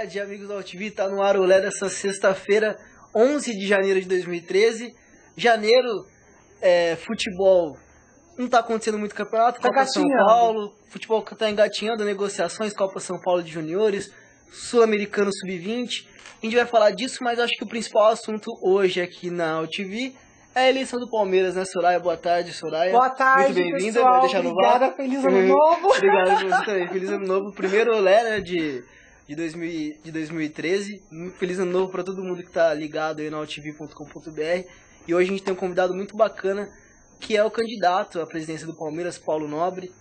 tarde, amigos da UTV, tá no ar o Olé dessa sexta-feira, 11 de janeiro de 2013. Janeiro, futebol, não tá acontecendo muito campeonato, Copa São Paulo, futebol tá engatinhando, negociações, Copa São Paulo de juniores, Sul-Americano Sub-20. A gente vai falar disso, mas acho que o principal assunto hoje aqui na UTV é a eleição do Palmeiras, né, Soraya? Boa tarde, Soraya. Boa tarde, muito bem-vinda. pessoal. Obrigada, feliz ano novo. Obrigado por você também, feliz ano novo. Primeiro Olé, né, de 2013. Feliz ano novo para todo mundo que tá ligado aí na utv.com.br. E hoje a gente tem um convidado muito bacana, que é o candidato à presidência do Palmeiras, Paulo Nobre.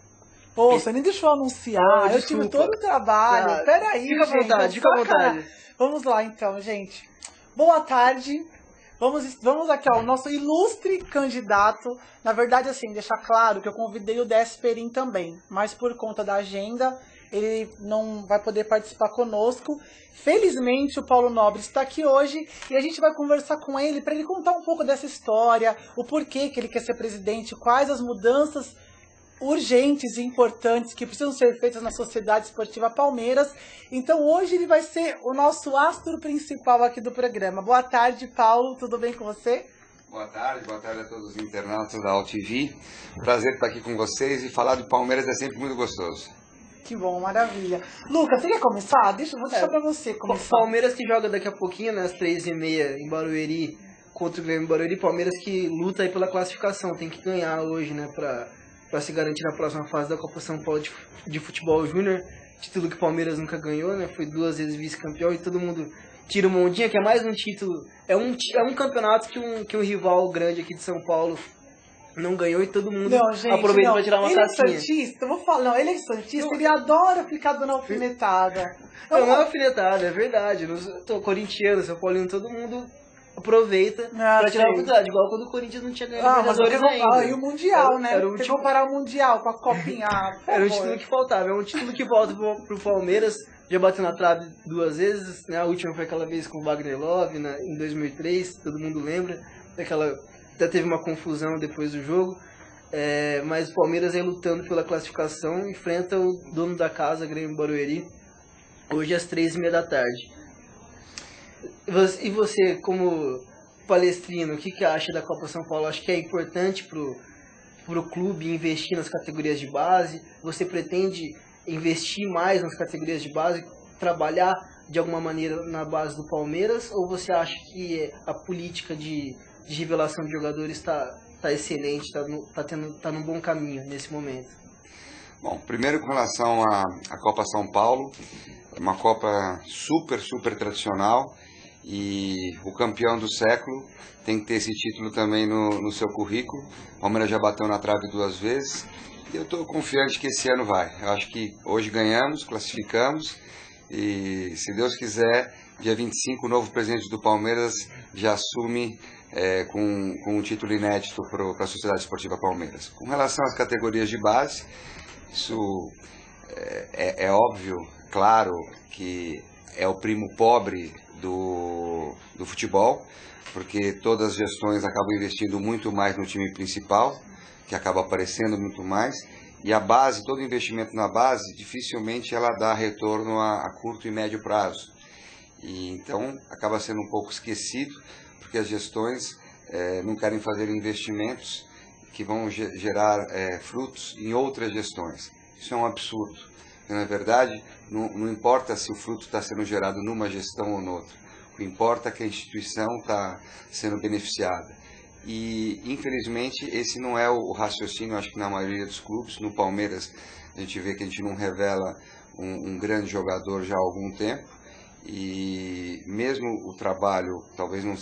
Pô, você nem deixou eu anunciar, eu tive todo o trabalho. Peraí, fica à vontade, fica à vontade. Vamos lá então, gente. Boa tarde. Vamos aqui ao nosso ilustre candidato. Na verdade, assim, deixar claro que eu convidei o Décio Perim também, mas por conta da agenda, ele não vai poder participar conosco. Felizmente, o Paulo Nobre está aqui hoje e a gente vai conversar com ele para ele contar um pouco dessa história, o porquê que ele quer ser presidente, quais as mudanças urgentes e importantes que precisam ser feitas na Sociedade Esportiva Palmeiras. Então hoje ele vai ser o nosso astro principal aqui do programa. Boa tarde, Paulo, tudo bem com você? Boa tarde a todos os internautas da UTV. Prazer estar aqui com vocês e falar do Palmeiras é sempre muito gostoso. Que bom, maravilha. Lucas, você quer começar? Vou deixar pra você começar. Palmeiras que joga daqui a pouquinho, né, às 3h30 em Barueri, contra o Grêmio Barueri. Palmeiras que luta aí pela classificação, tem que ganhar hoje, né, para se garantir na próxima fase da Copa São Paulo de Futebol Júnior, título que o Palmeiras nunca ganhou, né? Foi 2 vezes vice-campeão e todo mundo tira uma ondinha, que é mais um título, é um campeonato que um rival grande aqui de São Paulo não ganhou e todo mundo aproveita para tirar uma casquinha. Ele é santista, eu vou falar, não, ele é santista, ele adora ficar dando alfinetada. Não é alfinetada, é verdade, eu tô corintiano, São Paulino, todo mundo aproveita pra tirar a oportunidade, igual quando o Corinthians não tinha ganho Libertadores ainda. E o Mundial, né? Tem que comparar o Mundial com a Copinha. Era um título que faltava, é um título que volta pro Palmeiras, já bateu na trave 2 vezes, né? A última foi aquela vez com o Wagner Love, em 2003, todo mundo lembra, até teve uma confusão depois do jogo, mas o Palmeiras aí lutando pela classificação, enfrenta o dono da casa, Grêmio Barueri, hoje às 3h30 da tarde. E você, como palestrino, o que acha da Copa São Paulo? Acho que é importante pro clube investir nas categorias de base? Você pretende investir mais nas categorias de base, trabalhar de alguma maneira na base do Palmeiras? Ou você acha que a política de revelação de jogadores está excelente, está num bom caminho nesse momento? Bom, primeiro com relação à Copa São Paulo, é uma Copa super tradicional. E o campeão do século tem que ter esse título também no seu currículo. O Palmeiras já bateu na trave 2 vezes e eu estou confiante que esse ano vai. Eu acho que hoje ganhamos, classificamos e, se Deus quiser, dia 25 o novo presidente do Palmeiras já assume com um título inédito para a Sociedade Esportiva Palmeiras. Com relação às categorias de base, isso é óbvio, claro que é o primo pobre do futebol, porque todas as gestões acabam investindo muito mais no time principal, que acaba aparecendo muito mais, e a base, todo investimento na base, dificilmente ela dá retorno a curto e médio prazo. E então acaba sendo um pouco esquecido, porque as gestões não querem fazer investimentos que vão gerar frutos em outras gestões. Isso é um absurdo. Na verdade, não importa se o fruto está sendo gerado numa gestão ou noutra. O que importa é que a instituição está sendo beneficiada. E, infelizmente, esse não é o raciocínio, acho que na maioria dos clubes. No Palmeiras, a gente vê que a gente não revela um grande jogador já há algum tempo. E mesmo o trabalho, talvez não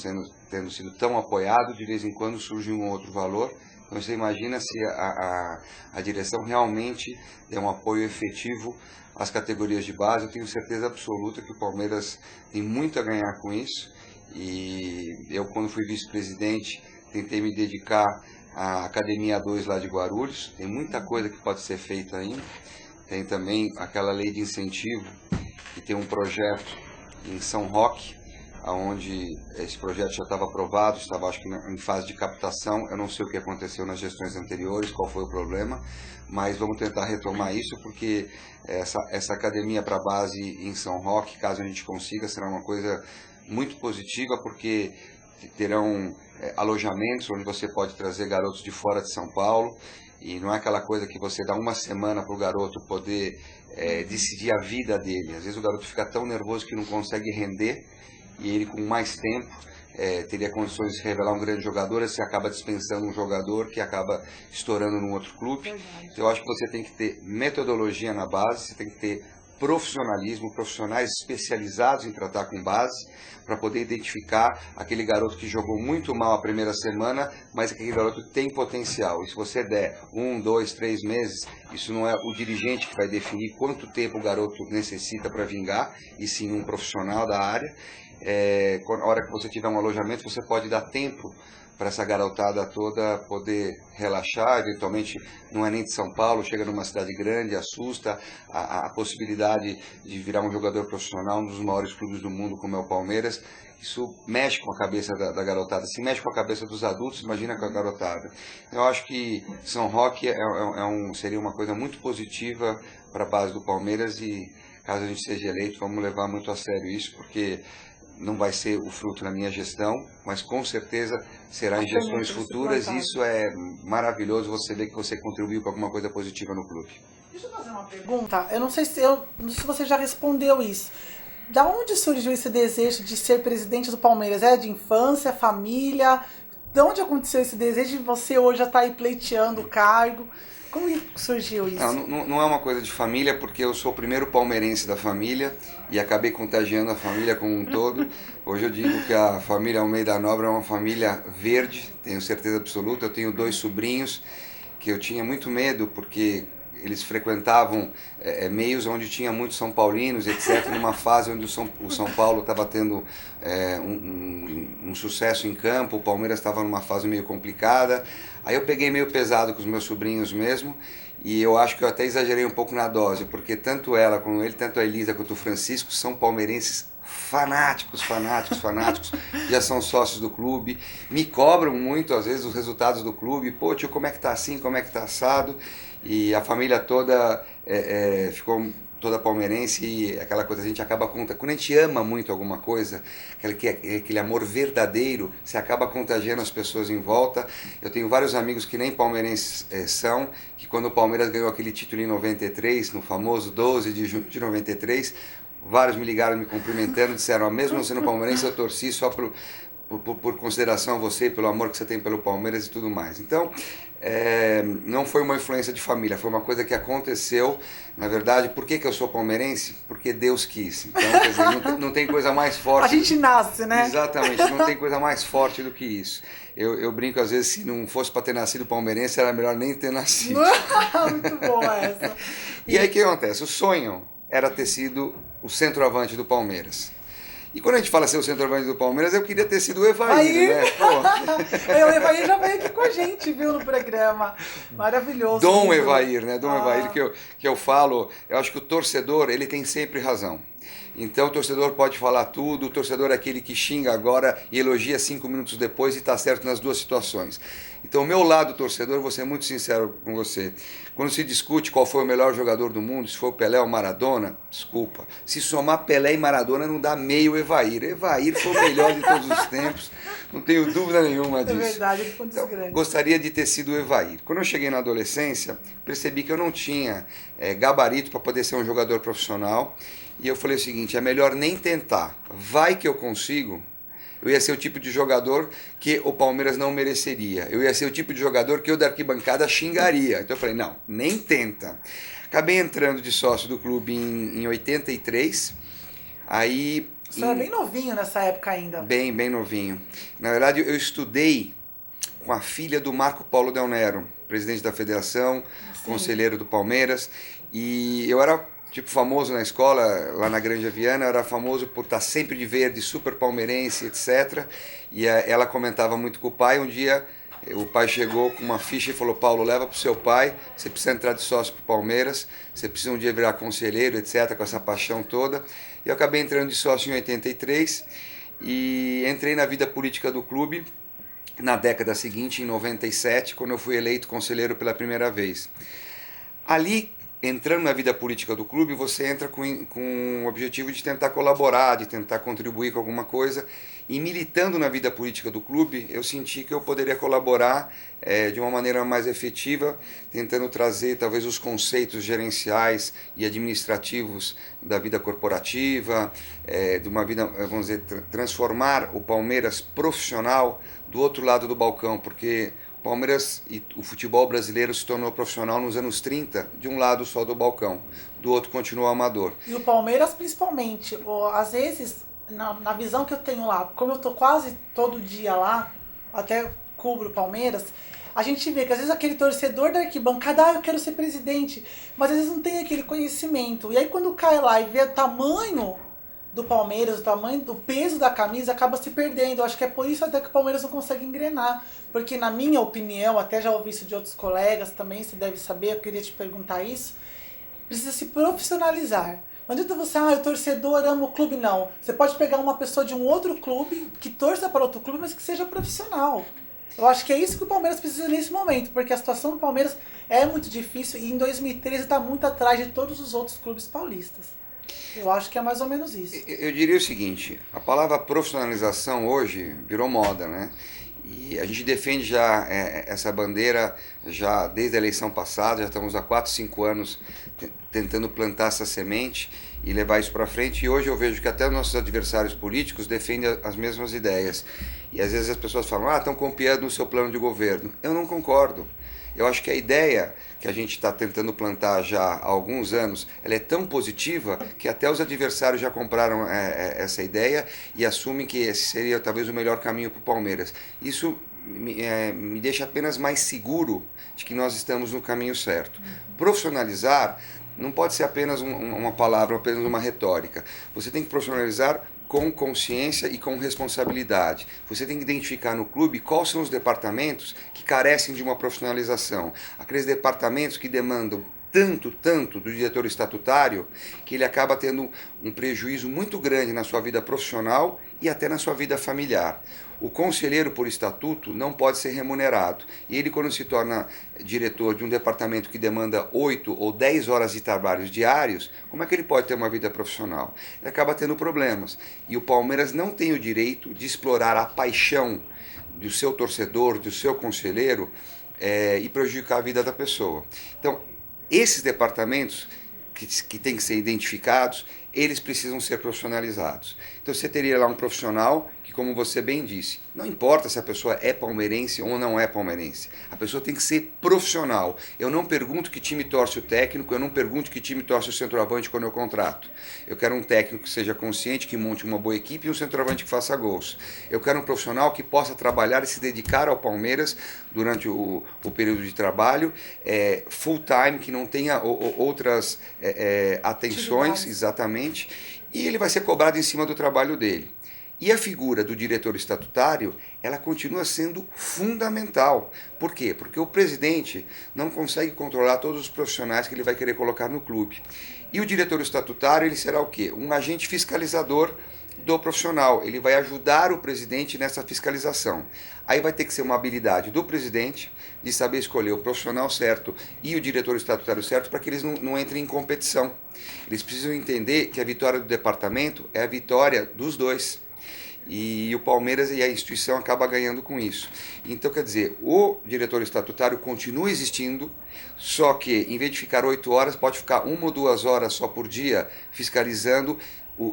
tendo sido tão apoiado, de vez em quando surge um outro valor. Então você imagina se a direção realmente der um apoio efetivo às categorias de base. Eu tenho certeza absoluta que o Palmeiras tem muito a ganhar com isso. E eu, quando fui vice-presidente, tentei me dedicar à Academia 2 lá de Guarulhos. Tem muita coisa que pode ser feita ainda. Tem também aquela lei de incentivo, que tem um projeto em São Roque, onde esse projeto já estava aprovado, estava acho que em fase de captação. Eu não sei o que aconteceu nas gestões anteriores, qual foi o problema, mas vamos tentar retomar isso, porque essa academia para base em São Roque, caso a gente consiga, será uma coisa muito positiva, porque terão alojamentos onde você pode trazer garotos de fora de São Paulo, e não é aquela coisa que você dá uma semana para o garoto poder decidir a vida dele. Às vezes o garoto fica tão nervoso que não consegue render, e ele com mais tempo teria condições de revelar um grande jogador, você acaba dispensando um jogador que acaba estourando num outro clube. Então eu acho que você tem que ter metodologia na base, você tem que ter profissionalismo, profissionais especializados em tratar com base, para poder identificar aquele garoto que jogou muito mal a primeira semana, mas aquele garoto tem potencial. E se você der 1, 2, 3 meses, isso não é o dirigente que vai definir quanto tempo o garoto necessita para vingar, e sim um profissional da área. Na hora que você tiver um alojamento, você pode dar tempo para essa garotada toda poder relaxar. Eventualmente não é nem de São Paulo, chega numa cidade grande, assusta a possibilidade de virar um jogador profissional, um dos maiores clubes do mundo, como é o Palmeiras. Isso mexe com a cabeça da garotada. Se mexe com a cabeça dos adultos, imagina com a garotada. Eu acho que São Roque seria uma coisa muito positiva para a base do Palmeiras, e caso a gente seja eleito, vamos levar muito a sério isso, porque não vai ser o fruto na minha gestão, mas com certeza será em gestões futuras, e isso é maravilhoso, você ver que você contribuiu para alguma coisa positiva no clube. Deixa eu fazer uma pergunta, eu não sei se você já respondeu isso. Da onde surgiu esse desejo de ser presidente do Palmeiras? É de infância, família? De onde aconteceu esse desejo de você hoje já estar aí pleiteando o cargo? Como surgiu isso? Não é uma coisa de família, porque eu sou o primeiro palmeirense da família e acabei contagiando a família como um todo. Hoje eu digo que a família Almeida Nobre é uma família verde, tenho certeza absoluta. Eu tenho 2 sobrinhos que eu tinha muito medo, porque eles frequentavam meios onde tinha muitos São Paulinos, etc., numa fase onde o São Paulo estava tendo um sucesso em campo, o Palmeiras estava numa fase meio complicada. Aí eu peguei meio pesado com os meus sobrinhos mesmo, e eu acho que eu até exagerei um pouco na dose, porque tanto ela como ele, tanto a Elisa quanto o Francisco, são palmeirenses fanáticos, já são sócios do clube, me cobram muito às vezes os resultados do clube. Pô, tio, como é que tá assim, como é que tá assado? E a família toda ficou toda palmeirense, e aquela coisa, a gente acaba quando a gente ama muito alguma coisa, aquele amor verdadeiro, você acaba contagiando as pessoas em volta. Eu tenho vários amigos que nem palmeirenses são, que quando o Palmeiras ganhou aquele título em 93, no famoso 12 de junho de 93, vários me ligaram me cumprimentando, disseram, mesmo não sendo palmeirense, eu torci só por consideração a você, pelo amor que você tem pelo Palmeiras e tudo mais. Então, não foi uma influência de família, foi uma coisa que aconteceu. Na verdade, por que eu sou palmeirense? Porque Deus quis. Então, quer dizer, não tem coisa mais forte. A gente nasce, né? Exatamente, não tem coisa mais forte do que isso. Eu brinco, às vezes, se não fosse para ter nascido palmeirense, era melhor nem ter nascido. Muito boa essa. E aí o que acontece? O sonho era ter sido o centroavante do Palmeiras. E quando a gente fala ser o centroavante do Palmeiras, eu queria ter sido o Evair, né? O Evair já veio aqui com a gente, viu, no programa. Maravilhoso. Dom Evair, né? Dom Evair, que eu falo, eu acho que o torcedor, ele tem sempre razão. Então o torcedor pode falar tudo, o torcedor é aquele que xinga agora e elogia 5 minutos depois, e está certo nas duas situações. Então, o meu lado torcedor, vou ser muito sincero com você, quando se discute qual foi o melhor jogador do mundo, se foi o Pelé ou o Maradona, desculpa, se somar Pelé e Maradona não dá meio Evair. Evair foi o melhor de todos os tempos, não tenho dúvida nenhuma disso. É verdade, ele foi desgrande. Gostaria de ter sido o Evair. Quando eu cheguei na adolescência, percebi que eu não tinha gabarito para poder ser um jogador profissional, e eu falei o seguinte, é melhor nem tentar, vai que eu consigo. Eu ia ser o tipo de jogador que o Palmeiras não mereceria. Eu ia ser o tipo de jogador que eu da arquibancada xingaria. Então eu falei, não, nem tenta. Acabei entrando de sócio do clube em 83. Aí... Você era bem novinho nessa época ainda. Bem novinho. Na verdade, eu estudei com a filha do Marco Paulo Del Nero, presidente da federação, conselheiro do Palmeiras. E eu era... tipo famoso na escola, lá na Granja Viana, era famoso por estar sempre de verde, super palmeirense, etc. E ela comentava muito com o pai. Um dia o pai chegou com uma ficha e falou, Paulo, leva para o seu pai, você precisa entrar de sócio para o Palmeiras, você precisa um dia virar conselheiro, etc., com essa paixão toda. E eu acabei entrando de sócio em 83, e entrei na vida política do clube na década seguinte, em 97, quando eu fui eleito conselheiro pela primeira vez. Ali, entrando na vida política do clube, você entra com o objetivo de tentar colaborar, de tentar contribuir com alguma coisa. E militando na vida política do clube, eu senti que eu poderia colaborar de uma maneira mais efetiva, tentando trazer talvez os conceitos gerenciais e administrativos da vida corporativa, de uma vida, vamos dizer, transformar o Palmeiras profissional do outro lado do balcão, porque o Palmeiras e o futebol brasileiro se tornou profissional nos anos 30, de um lado só do balcão, do outro continua amador. E o Palmeiras principalmente, às vezes, na visão que eu tenho lá, como eu tô quase todo dia lá, até cubro o Palmeiras, a gente vê que às vezes aquele torcedor da arquibancada, eu quero ser presidente, mas às vezes não tem aquele conhecimento. E aí quando cai lá e vê o tamanho do Palmeiras, o tamanho do peso da camisa, acaba se perdendo. Eu acho que é por isso até que o Palmeiras não consegue engrenar. Porque na minha opinião, até já ouvi isso de outros colegas também, você deve saber, eu queria te perguntar isso, precisa se profissionalizar. Não adianta você, o torcedor ama o clube, não. Você pode pegar uma pessoa de um outro clube, que torça para outro clube, mas que seja profissional. Eu acho que é isso que o Palmeiras precisa nesse momento, porque a situação do Palmeiras é muito difícil e em 2013 está muito atrás de todos os outros clubes paulistas. Eu acho que é mais ou menos isso. Eu diria o seguinte, a palavra profissionalização hoje virou moda, né? E a gente defende já essa bandeira já desde a eleição passada, já estamos há 4, 5 anos tentando plantar essa semente e levar isso para frente. E hoje eu vejo que até os nossos adversários políticos defendem as mesmas ideias. E às vezes as pessoas falam, estão copiando o seu plano de governo. Eu não concordo. Eu acho que a ideia que a gente está tentando plantar já há alguns anos, ela é tão positiva que até os adversários já compraram essa ideia e assumem que esse seria talvez o melhor caminho para o Palmeiras. Isso me deixa apenas mais seguro de que nós estamos no caminho certo. Profissionalizar não pode ser apenas uma palavra, apenas uma retórica. Você tem que profissionalizar com consciência e com responsabilidade. Você tem que identificar no clube quais são os departamentos que carecem de uma profissionalização. Aqueles departamentos que demandam tanto do diretor estatutário que ele acaba tendo um prejuízo muito grande na sua vida profissional e até na sua vida familiar. O conselheiro por estatuto não pode ser remunerado. E ele, quando se torna diretor de um departamento que demanda 8 ou 10 horas de trabalhos diários, como é que ele pode ter uma vida profissional? Ele acaba tendo problemas. E o Palmeiras não tem o direito de explorar a paixão do seu torcedor, do seu conselheiro, e prejudicar a vida da pessoa. Então, esses departamentos que têm que ser identificados, eles precisam ser profissionalizados. Então você teria lá um profissional que, como você bem disse, não importa se a pessoa é palmeirense ou não é palmeirense, a pessoa tem que ser profissional. Eu não pergunto que time torce o técnico, eu não pergunto que time torce o centroavante quando eu contrato. Eu quero um técnico que seja consciente, que monte uma boa equipe e um centroavante que faça gols. Eu quero um profissional que possa trabalhar e se dedicar ao Palmeiras durante o período de trabalho, full time, que não tenha outras atenções, exatamente, e ele vai ser cobrado em cima do trabalho dele. E a figura do diretor estatutário, ela continua sendo fundamental. Por quê? Porque o presidente não consegue controlar todos os profissionais que ele vai querer colocar no clube. E o diretor estatutário, ele será o quê? Um agente fiscalizador do profissional. Ele vai ajudar o presidente nessa fiscalização. Aí vai ter que ser uma habilidade do presidente de saber escolher o profissional certo e o diretor estatutário certo para que eles não entrem em competição. Eles precisam entender que a vitória do departamento é a vitória dos dois. E o Palmeiras e a instituição acaba ganhando com isso. Então, quer dizer, o diretor estatutário continua existindo, só que em vez de ficar 8 horas, pode ficar 1 ou 2 horas só por dia fiscalizando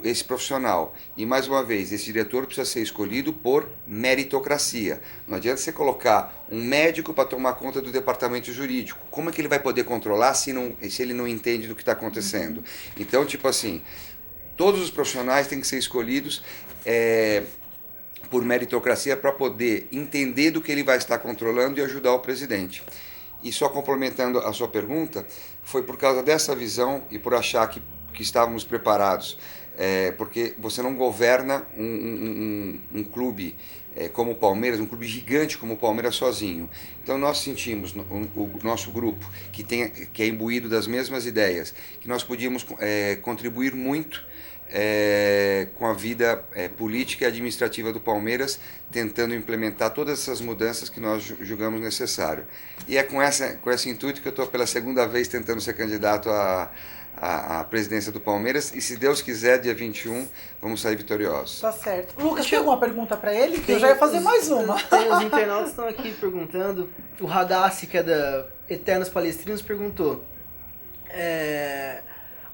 esse profissional. E mais uma vez, esse diretor precisa ser escolhido por meritocracia. Não adianta você colocar um médico para tomar conta do departamento jurídico. Como é que ele vai poder controlar se ele não entende do que está acontecendo? Então, tipo assim, todos os profissionais têm que ser escolhidos por meritocracia para poder entender do que ele vai estar controlando e ajudar o presidente. E só complementando a sua pergunta, foi por causa dessa visão e por achar que estávamos preparados porque você não governa um clube como o Palmeiras, um clube gigante como o Palmeiras sozinho. Então nós sentimos, o nosso grupo, que é imbuído das mesmas ideias, que nós podíamos contribuir muito com a vida política e administrativa do Palmeiras, tentando implementar todas essas mudanças que nós julgamos necessário. E é com esse intuito que eu estou pela segunda vez tentando ser candidato à presidência do Palmeiras, e se Deus quiser, dia 21, vamos sair vitoriosos. Tá certo. Lucas, tem alguma pergunta pra ele? Que eu já ia fazer mais uma. Os internautas estão aqui perguntando. O Radassi, que é da Eternos Palestrinos, perguntou: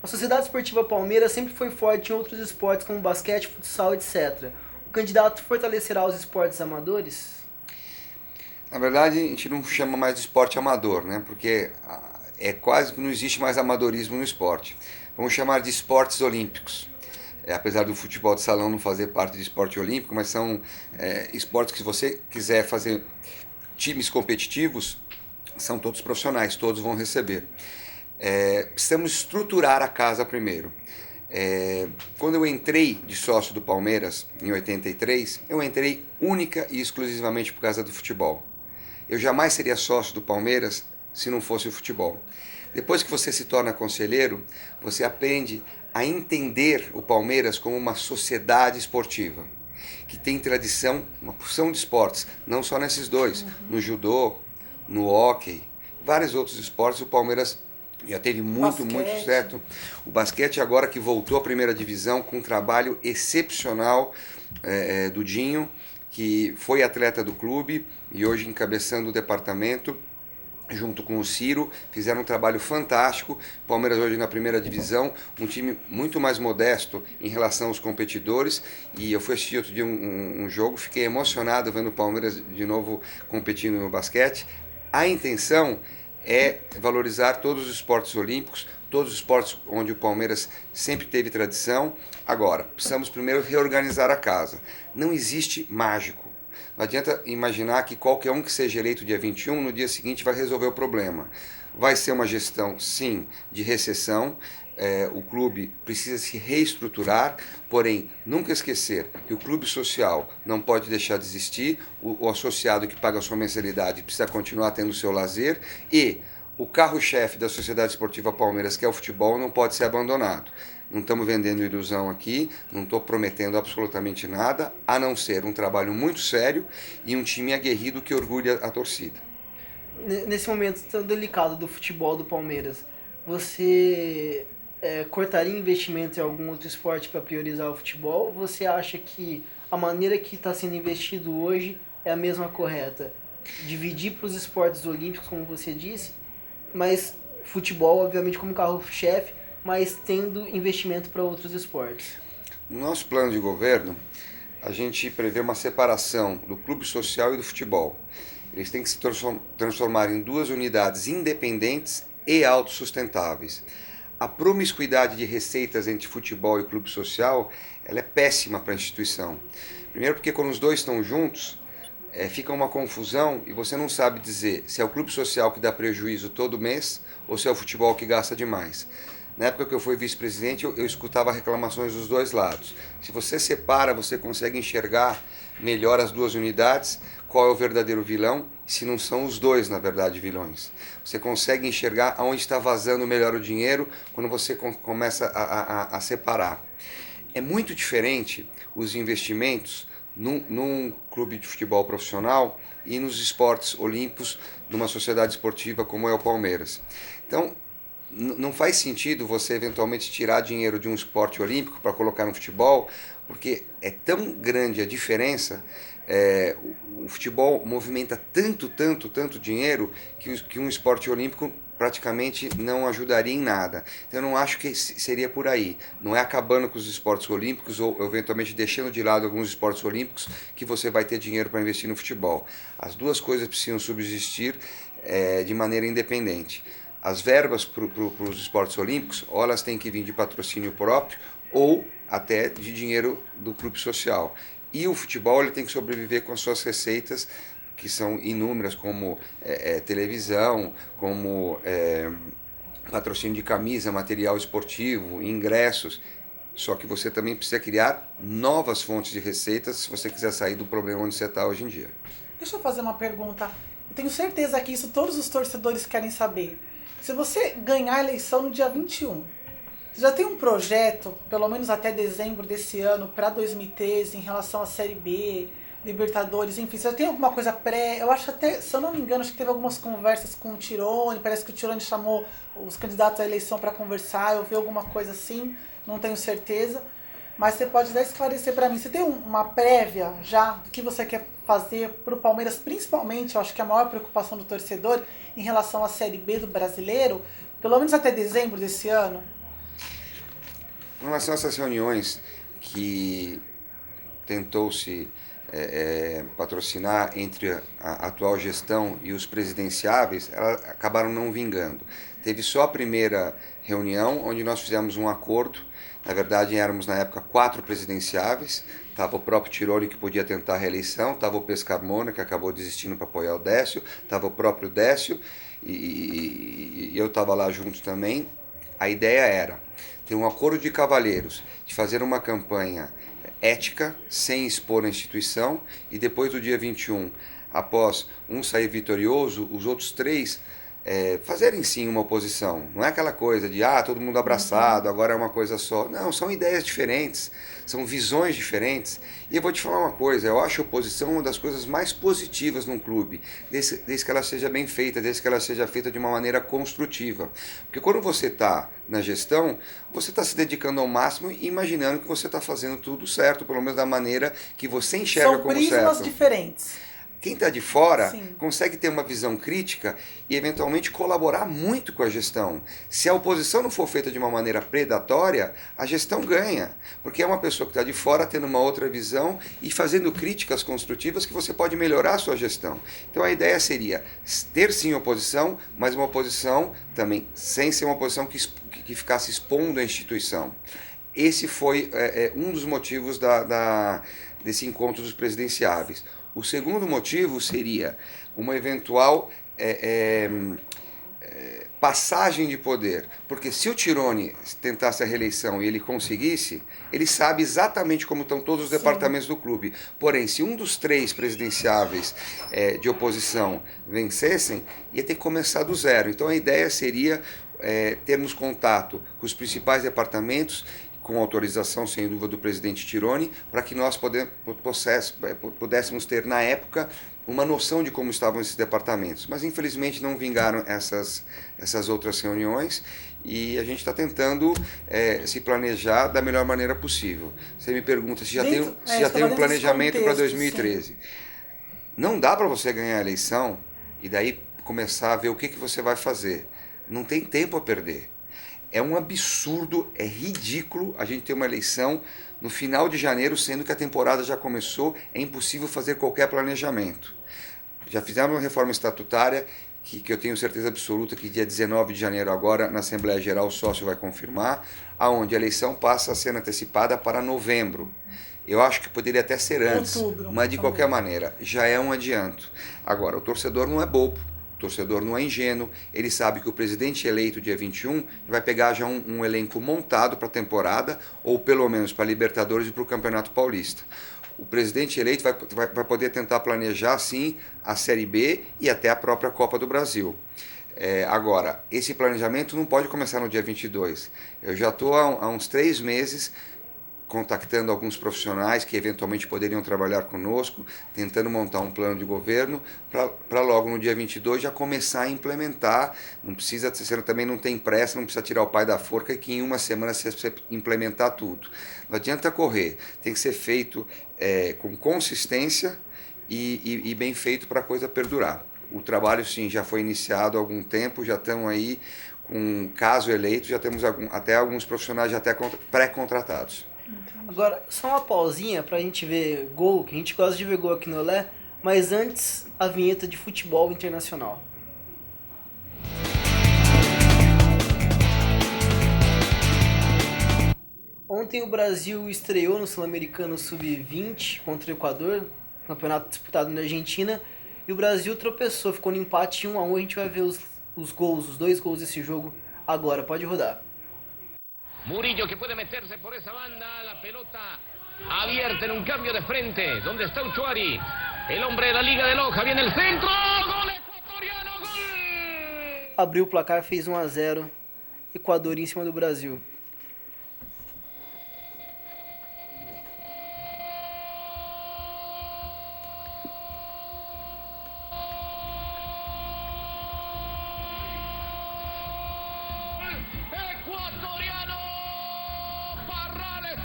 a Sociedade Esportiva Palmeiras sempre foi forte em outros esportes como basquete, futsal, etc. O candidato fortalecerá os esportes amadores? Na verdade, a gente não chama mais de esporte amador, né? Porque quase que não existe mais amadorismo no esporte. Vamos chamar de esportes olímpicos. Apesar do futebol de salão não fazer parte de esporte olímpico, mas são esportes que, se você quiser fazer times competitivos, são todos profissionais, todos vão receber. Precisamos estruturar a casa primeiro. Quando eu entrei de sócio do Palmeiras, em 83, eu entrei única e exclusivamente por causa do futebol. Eu jamais seria sócio do Palmeiras se não fosse o futebol. Depois que você se torna conselheiro, você aprende a entender o Palmeiras como uma sociedade esportiva, que tem tradição, uma porção de esportes, não só nesses dois, no judô, no hóquei, vários outros esportes. O Palmeiras já teve muito sucesso. O basquete, agora que voltou à primeira divisão, com um trabalho excepcional do Dinho, que foi atleta do clube e hoje encabeçando o departamento, junto com o Ciro, fizeram um trabalho fantástico. O Palmeiras hoje na primeira divisão, um time muito mais modesto em relação aos competidores, e eu fui assistir outro dia um jogo, fiquei emocionado vendo o Palmeiras de novo competindo no basquete. A intenção é valorizar todos os esportes olímpicos, todos os esportes onde o Palmeiras sempre teve tradição. Agora, precisamos primeiro reorganizar a casa. Não existe mágico. Não adianta imaginar que qualquer um que seja eleito dia 21, no dia seguinte vai resolver o problema. Vai ser uma gestão, sim, de recessão. O clube precisa se reestruturar, porém, nunca esquecer que o clube social não pode deixar de existir, o associado que paga a sua mensalidade precisa continuar tendo o seu lazer, e o carro-chefe da Sociedade Esportiva Palmeiras, que é o futebol, não pode ser abandonado. Não estamos vendendo ilusão aqui, não estou prometendo absolutamente nada, a não ser um trabalho muito sério e um time aguerrido que orgulha a torcida. Nesse momento tão delicado do futebol do Palmeiras, você cortaria investimento em algum outro esporte para priorizar o futebol? Ou você acha que a maneira que está sendo investido hoje é a mesma correta? Dividir para os esportes olímpicos, como você disse, mas futebol, obviamente, como carro-chefe, mas tendo investimento para outros esportes. No nosso plano de governo, a gente prevê uma separação do clube social e do futebol. Eles têm que se transformar em duas unidades independentes e autossustentáveis. A promiscuidade de receitas entre futebol e clube social, ela é péssima para a instituição. Primeiro porque quando os dois estão juntos, fica uma confusão e você não sabe dizer se é o clube social que dá prejuízo todo mês ou se é o futebol que gasta demais. Na época que eu fui vice-presidente, eu escutava reclamações dos dois lados. Se você separa, você consegue enxergar melhor as duas unidades, qual é o verdadeiro vilão, se não são os dois, na verdade, vilões. Você consegue enxergar aonde está vazando melhor o dinheiro quando você começa a separar. É muito diferente os investimentos num clube de futebol profissional e nos esportes olímpicos numa sociedade esportiva como é o Palmeiras. Então, não faz sentido você eventualmente tirar dinheiro de um esporte olímpico para colocar no futebol, porque é tão grande a diferença, o futebol movimenta tanto dinheiro que um esporte olímpico praticamente não ajudaria em nada. Então eu não acho que seria por aí. Não é acabando com os esportes olímpicos ou eventualmente deixando de lado alguns esportes olímpicos que você vai ter dinheiro para investir no futebol. As duas coisas precisam subsistir de maneira independente. As verbas para os esportes olímpicos, ou elas têm que vir de patrocínio próprio ou até de dinheiro do clube social. E o futebol ele tem que sobreviver com as suas receitas, que são inúmeras, como televisão, como patrocínio de camisa, material esportivo, ingressos. Só que você também precisa criar novas fontes de receitas se você quiser sair do problema onde você está hoje em dia. Deixa eu fazer uma pergunta. Eu tenho certeza que isso todos os torcedores querem saber. Se você ganhar a eleição no dia 21, você já tem um projeto, pelo menos até dezembro desse ano, para 2013, em relação à Série B, Libertadores, enfim, você já tem alguma coisa pré... Eu acho até, se eu não me engano, acho que teve algumas conversas com o Tirone, parece que o Tirone chamou os candidatos à eleição para conversar, eu vi alguma coisa assim, não tenho certeza. Mas você pode até esclarecer para mim, você tem uma prévia já do que você quer fazer para o Palmeiras, principalmente, eu acho que a maior preocupação do torcedor em relação à Série B do Brasileiro, pelo menos até dezembro desse ano? Com relação a essas reuniões que tentou-se patrocinar entre a atual gestão e os presidenciáveis, elas acabaram não vingando. Teve só a primeira reunião, onde nós fizemos um acordo. Na verdade, éramos na época 4 presidenciáveis. Estava o próprio Tirone, que podia tentar a reeleição, estava o Pescarmona, que acabou desistindo para apoiar o Décio, estava o próprio Décio, e eu estava lá junto também. A ideia era ter um acordo de cavalheiros, de fazer uma campanha ética, sem expor a instituição, e depois do dia 21, após um sair vitorioso, os outros 3 fazerem sim uma oposição. Não é aquela coisa de todo mundo abraçado, agora é uma coisa só. Não, são ideias diferentes, são visões diferentes. E eu vou te falar uma coisa, eu acho a oposição uma das coisas mais positivas num clube, desde que ela seja bem feita, desde que ela seja feita de uma maneira construtiva. Porque quando você está na gestão, você está se dedicando ao máximo e imaginando que você está fazendo tudo certo, pelo menos da maneira que você enxerga como certo. São prismas diferentes. Quem está de fora Sim. consegue ter uma visão crítica e eventualmente colaborar muito com a gestão. Se a oposição não for feita de uma maneira predatória, a gestão ganha. Porque é uma pessoa que está de fora tendo uma outra visão e fazendo críticas construtivas que você pode melhorar a sua gestão. Então a ideia seria ter sim oposição, mas uma oposição também sem ser uma oposição que ficasse expondo a instituição. Esse foi um dos motivos desse encontro dos presidenciáveis. O segundo motivo seria uma eventual passagem de poder. Porque se o Tirone tentasse a reeleição e ele conseguisse, ele sabe exatamente como estão todos os departamentos do clube. Porém, se um dos 3 presidenciáveis de oposição vencessem, ia ter que começar do zero. Então a ideia seria termos contato com os principais departamentos, com autorização, sem dúvida, do presidente Tirone, para que nós pudéssemos ter, na época, uma noção de como estavam esses departamentos. Mas, infelizmente, não vingaram essas outras reuniões e a gente está tentando se planejar da melhor maneira possível. Você me pergunta se já tem um planejamento para 2013. Sim. Não dá para você ganhar a eleição e daí começar a ver o que você vai fazer. Não tem tempo a perder. É um absurdo, é ridículo a gente ter uma eleição no final de janeiro, sendo que a temporada já começou, é impossível fazer qualquer planejamento. Já fizemos uma reforma estatutária, que eu tenho certeza absoluta que dia 19 de janeiro agora, na Assembleia Geral, o sócio vai confirmar, aonde a eleição passa a ser antecipada para novembro. Eu acho que poderia até ser antes, mas de qualquer maneira, já é um adianto. Agora, o torcedor não é bobo. O torcedor não é ingênuo, ele sabe que o presidente eleito dia 21 vai pegar já um elenco montado para a temporada, ou pelo menos para a Libertadores e para o Campeonato Paulista. O presidente eleito vai poder tentar planejar, sim, a Série B e até a própria Copa do Brasil. Agora, esse planejamento não pode começar no dia 22. Eu já estou há uns 3 meses contactando alguns profissionais que eventualmente poderiam trabalhar conosco, tentando montar um plano de governo para logo no dia 22 já começar a implementar. Não precisa, você também não tem pressa, não precisa tirar o pai da forca que em uma semana você implementar tudo. Não adianta correr, tem que ser feito com consistência e bem feito para a coisa perdurar. O trabalho sim já foi iniciado há algum tempo, já estamos aí com caso eleito, já temos até alguns profissionais já até pré-contratados. Agora, só uma pausinha pra gente ver gol, que a gente gosta de ver gol aqui no Olé, mas antes, a vinheta de futebol internacional. Ontem o Brasil estreou no Sul-Americano Sub-20 contra o Equador, campeonato disputado na Argentina, e o Brasil tropeçou, ficou no empate 1-1, a gente vai ver os gols, os 2 gols desse jogo agora, pode rodar. Murillo que puede meterse por esa banda, la pelota abierta en un cambio de frente, donde está Uchuari, el hombre de la Liga de Loja, viene el centro, gol ecuatoriano, gol! Abriu o placar, fez 1-0, Equador em cima do Brasil.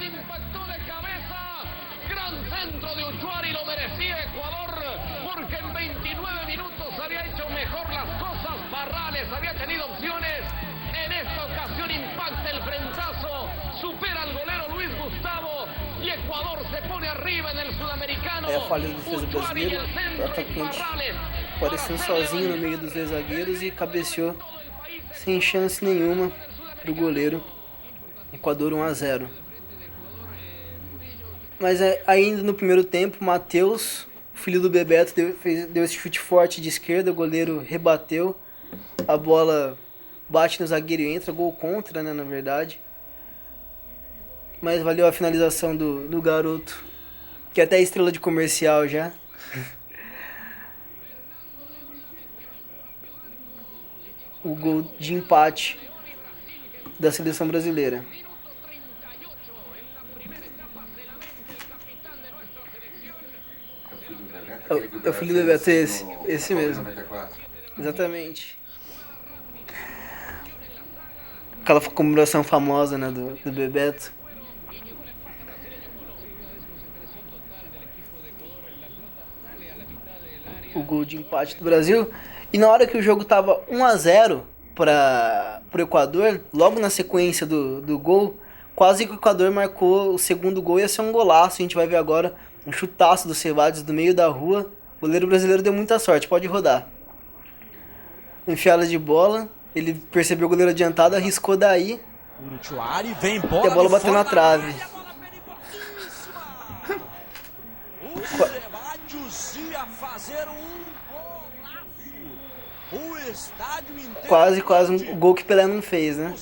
Impactó de cabeza, gran centro de Uchuari, lo merecía Ecuador, porque en 29 minutos había hecho mejor las cosas, Parrales había tenido opciones, en esta ocasión impacta el frentazo, supera al golero Luis Gustavo, y Ecuador se pone arriba en el sudamericano. Aí a falha da defesa brasileira, o atacante aparecendo sozinho no meio dos dois zagueiros e cabeceou sem chance nenhuma pro goleiro. Equador 1-0. Mas ainda no primeiro tempo, Matheus, filho do Bebeto, deu esse chute forte de esquerda, o goleiro rebateu, a bola bate no zagueiro e entra, gol contra, né, na verdade. Mas valeu a finalização do garoto, que é até estrela de comercial já. O gol de empate da seleção brasileira. É o filho do Bebeto, esse mesmo. Exatamente. Aquela comemoração famosa, né, do Bebeto. O gol de empate do Brasil. E na hora que o jogo tava 1-0 para o Equador, logo na sequência do gol, quase que o Equador marcou o segundo gol, ia ser um golaço. A gente vai ver agora um chutaço do Ceballos do meio da rua. O goleiro brasileiro deu muita sorte, pode rodar. Enfiada de bola, ele percebeu o goleiro adiantado, arriscou daí. E a bola bateu na trave. Quase um gol que Pelé não fez, né?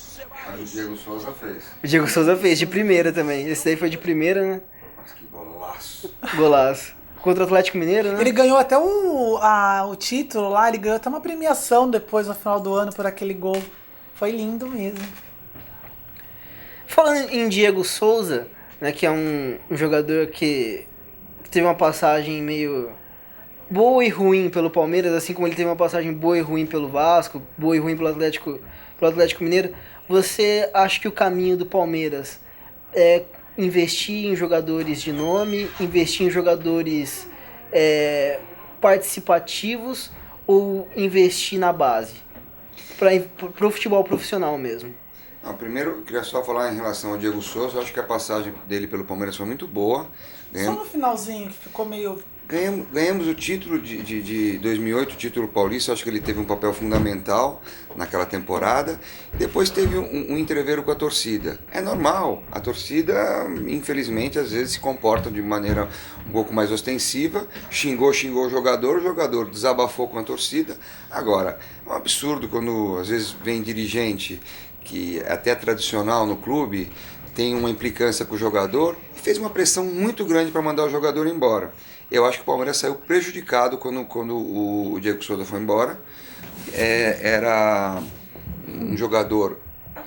Mas o Diego Souza fez. O Diego Souza fez, de primeira também. Esse daí foi de primeira, né? Mas que golaço. Golaço. Contra o Atlético Mineiro, né? Ele ganhou até o título lá, ele ganhou até uma premiação depois no final do ano por aquele gol. Foi lindo mesmo. Falando em Diego Souza, né, que é um jogador que teve uma passagem meio boa e ruim pelo Palmeiras, assim como ele teve uma passagem boa e ruim pelo Vasco, boa e ruim pelo Atlético Mineiro. Você acha que o caminho do Palmeiras é investir em jogadores de nome, investir em jogadores participativos ou investir na base? Para o futebol profissional mesmo. Não, primeiro, eu queria só falar em relação ao Diego Souza. Eu acho que a passagem dele pelo Palmeiras foi muito boa. Só no finalzinho, que ficou meio... Ganhamos o título de 2008, o título paulista. Eu acho que ele teve um papel fundamental naquela temporada. Depois teve um entreveiro com a torcida. É normal, a torcida, infelizmente, às vezes se comporta de maneira um pouco mais ostensiva. Xingou o jogador desabafou com a torcida. Agora, é um absurdo quando às vezes vem dirigente que é até tradicional no clube, tem uma implicância com o jogador e fez uma pressão muito grande para mandar o jogador embora. Eu acho que o Palmeiras saiu prejudicado quando o Diego Souza foi embora. Era um jogador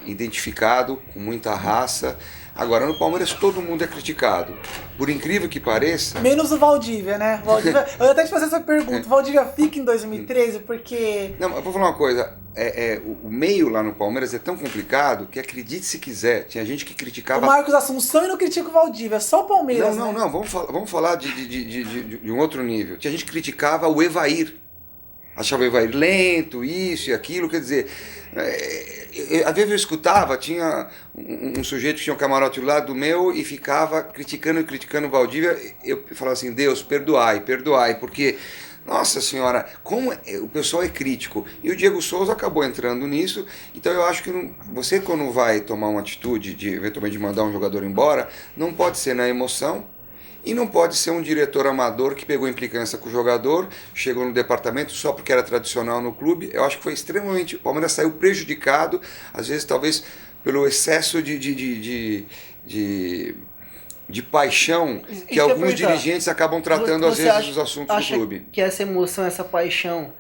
identificado, com muita raça. Agora, no Palmeiras todo mundo é criticado. Por incrível que pareça... Menos o Valdívia, né? Valdívia, eu ia até te fazer essa pergunta. O Valdívia fica em 2013 porque... Não, eu vou falar uma coisa. O meio lá no Palmeiras é tão complicado que, acredite se quiser, tinha gente que criticava... O Marcos Assunção e não critica o Valdívia, é só o Palmeiras, Não, vamos falar de um outro nível. Tinha gente que criticava o Evair. Achava o Evair lento, isso e aquilo, quer dizer... Às vezes eu escutava, tinha um sujeito que tinha um camarote do lado meu e ficava criticando o Valdívia. Eu falava assim, Deus, perdoai, porque, nossa senhora, como o pessoal é crítico. E o Diego Souza acabou entrando nisso. Então eu acho que você, quando vai tomar uma atitude eventualmente de mandar um jogador embora, não pode ser na emoção. E não pode ser um diretor amador que pegou implicância com o jogador, chegou no departamento só porque era tradicional no clube. Eu acho que foi extremamente... O Palmeiras saiu prejudicado, às vezes talvez pelo excesso de paixão que alguns dirigentes acabam tratando às vezes os assuntos do clube. Que essa emoção, essa paixão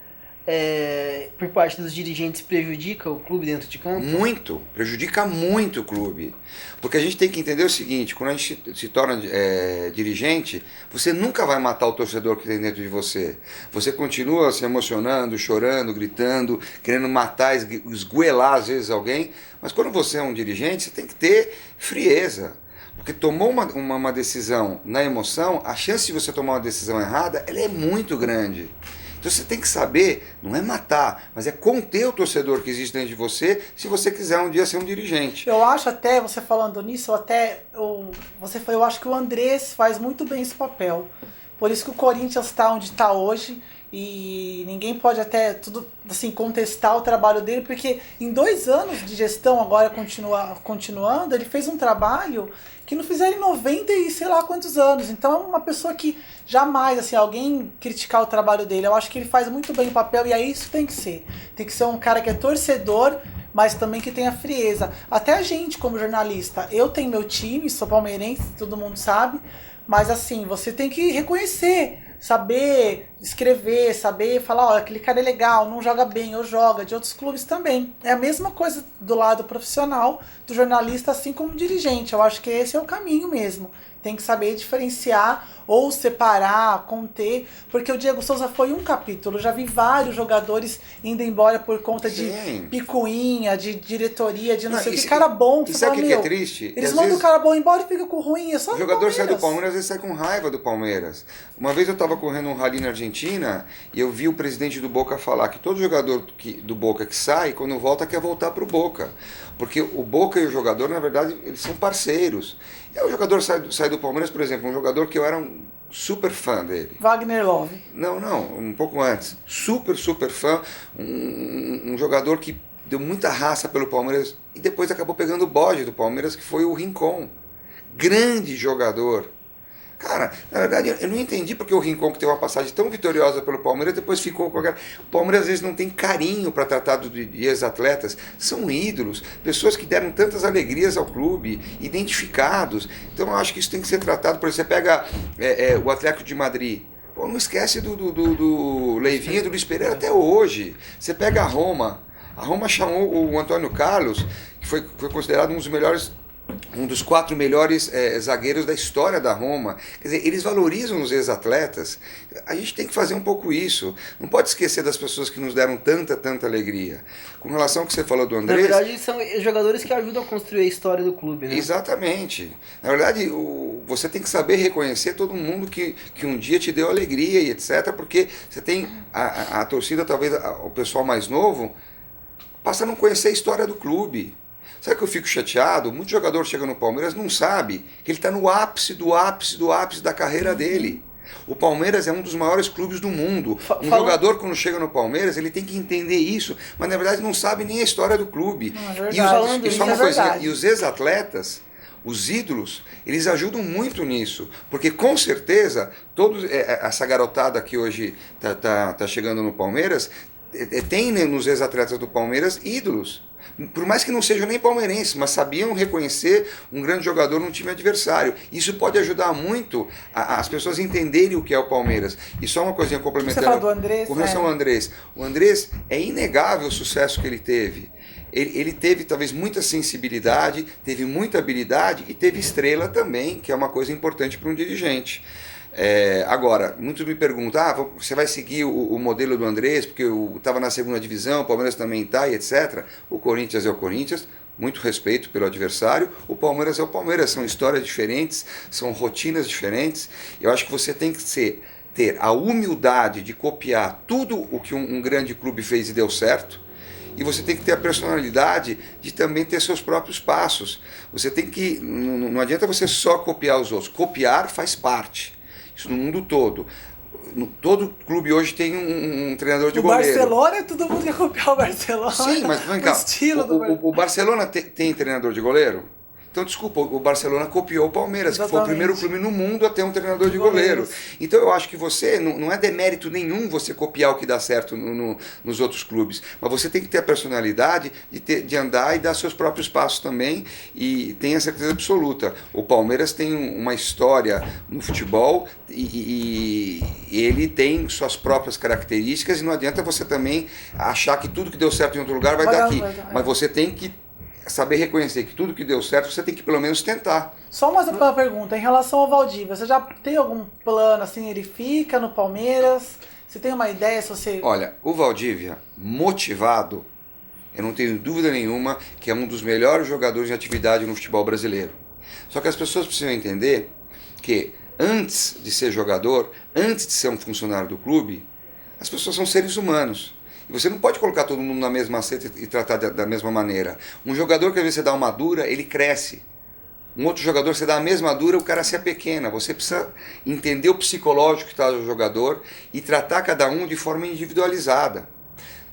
por parte dos dirigentes prejudica o clube dentro de campo? Muito, prejudica muito o clube. Porque a gente tem que entender o seguinte, quando a gente se torna dirigente, você nunca vai matar o torcedor que tem dentro de você. Você continua se emocionando, chorando, gritando, querendo matar, esgoelar às vezes alguém, mas quando você é um dirigente, você tem que ter frieza. Porque tomou uma decisão na emoção, a chance de você tomar uma decisão errada, ela é muito grande. Então você tem que saber, não é matar, mas é conter o torcedor que existe dentro de você, se você quiser um dia ser um dirigente. Eu acho até, você falando nisso, eu acho que o Andrés faz muito bem esse papel. Por isso que o Corinthians está onde está hoje, e ninguém pode até tudo assim contestar o trabalho dele, porque em 2 anos de gestão, agora continuando, ele fez um trabalho que não fizeram em 90 e sei lá quantos anos. Então é uma pessoa que jamais, assim, alguém criticar o trabalho dele. Eu acho que ele faz muito bem o papel, e é isso que tem que ser. Tem que ser um cara que é torcedor, mas também que tenha frieza. Até a gente, como jornalista, eu tenho meu time, sou palmeirense, todo mundo sabe, mas assim, você tem que reconhecer, saber escrever, saber falar, olha, aquele cara é legal, não joga bem, ou joga, de outros clubes também. É a mesma coisa do lado profissional, do jornalista, assim como dirigente. Eu acho que esse é o caminho mesmo. Tem que saber diferenciar ou separar, conter, porque o Diego Souza foi um capítulo. Já vi vários jogadores indo embora por conta de picuinha, de diretoria, de não sei o que. Cara bom. E sabe o que é triste? Eles mandam o cara bom embora e fica com o ruim. É só o jogador sai do Palmeiras, às vezes sai com raiva do Palmeiras. Uma vez eu estava correndo um rally na Argentina e eu vi o presidente do Boca falar que todo jogador do Boca que sai, quando volta, quer voltar pro Boca. Porque o Boca e o jogador, na verdade, eles são parceiros. E aí o jogador sai do Palmeiras, por exemplo, um jogador que eu era um super fã dele. Wagner Love. Não, um pouco antes. Super fã. Um jogador que deu muita raça pelo Palmeiras e depois acabou pegando o bode do Palmeiras, que foi o Rincon. Grande jogador. Cara, na verdade, eu não entendi porque o Rincon, que teve uma passagem tão vitoriosa pelo Palmeiras, depois ficou com aquela... O Palmeiras, às vezes, não tem carinho para tratar de ex-atletas. São ídolos, pessoas que deram tantas alegrias ao clube, identificados. Então, eu acho que isso tem que ser tratado. Por exemplo, você pega o Atlético de Madrid. Pô, não esquece do Leivinha e do Luiz Pereira até hoje. Você pega a Roma. A Roma chamou o Antônio Carlos, que foi considerado um dos 4 melhores zagueiros da história da Roma. Quer dizer, eles valorizam os ex-atletas. A gente tem que fazer um pouco isso. Não pode esquecer das pessoas que nos deram tanta alegria. Com relação ao que você falou do Andrés... Na verdade, são jogadores que ajudam a construir a história do clube, né? Exatamente. Na verdade, você tem que saber reconhecer todo mundo que um dia te deu alegria e etc. Porque você tem a torcida, talvez o pessoal mais novo, passa a não conhecer a história do clube. Sabe que eu fico chateado? Muito jogador chega no Palmeiras não sabe que ele está no ápice da carreira dele. O Palmeiras é um dos maiores clubes do mundo. Jogador, quando chega no Palmeiras, ele tem que entender isso, mas na verdade não sabe nem a história do clube. E só uma coisinha, e os ex-atletas, os ídolos, eles ajudam muito nisso, porque com certeza essa garotada que hoje tá chegando no Palmeiras tem nos ex-atletas do Palmeiras ídolos. Por mais que não sejam nem palmeirenses, mas sabiam reconhecer um grande jogador no time adversário. Isso pode ajudar muito as pessoas a entenderem o que é o Palmeiras. E só uma coisinha complementando. Você falou do Andrés, com relação ao Andrés. O Andrés, é inegável o sucesso que ele teve. Ele teve talvez muita sensibilidade, teve muita habilidade e teve estrela também, que é uma coisa importante para um dirigente. Agora, muitos me perguntam, você vai seguir o modelo do Andrés, porque eu estava na 2ª divisão, o Palmeiras também está, e etc. O Corinthians é o Corinthians, muito respeito pelo adversário, o Palmeiras é o Palmeiras, são histórias diferentes, são rotinas diferentes. Eu acho que você tem que ter a humildade de copiar tudo o que um grande clube fez e deu certo, e você tem que ter a personalidade de também ter seus próprios passos. Você tem que, não adianta você só copiar os outros, copiar faz parte. Isso no mundo todo. Todo clube hoje tem um treinador de goleiro. O Barcelona, todo mundo quer copiar o Barcelona. Sim, mas vem cá. O Barcelona tem treinador de goleiro? Então, desculpa, o Barcelona copiou o Palmeiras, que foi o Exatamente. primeiro clube no mundo a ter um treinador de goleiro. Então, eu acho que você, não é demérito nenhum você copiar o que dá certo nos outros clubes, mas você tem que ter a personalidade de andar e dar seus próprios passos também, e tenha certeza absoluta, o Palmeiras tem uma história no futebol e ele tem suas próprias características, e não adianta você também achar que tudo que deu certo em outro lugar vai dar aqui, mas você tem que saber reconhecer que tudo que deu certo, você tem que pelo menos tentar. Só mais uma pergunta, em relação ao Valdívia, você já tem algum plano, assim, ele fica no Palmeiras? Você tem uma ideia se você... Olha, o Valdívia, motivado, eu não tenho dúvida nenhuma que é um dos melhores jogadores de atividade no futebol brasileiro. Só que as pessoas precisam entender que antes de ser jogador, antes de ser um funcionário do clube, as pessoas são seres humanos. E você não pode colocar todo mundo na mesma cesta e tratar da mesma maneira. Um jogador que às vezes você dá uma dura, ele cresce. Um outro jogador, você dá a mesma dura, o cara se apequena. Você precisa entender o psicológico que está no jogador e tratar cada um de forma individualizada.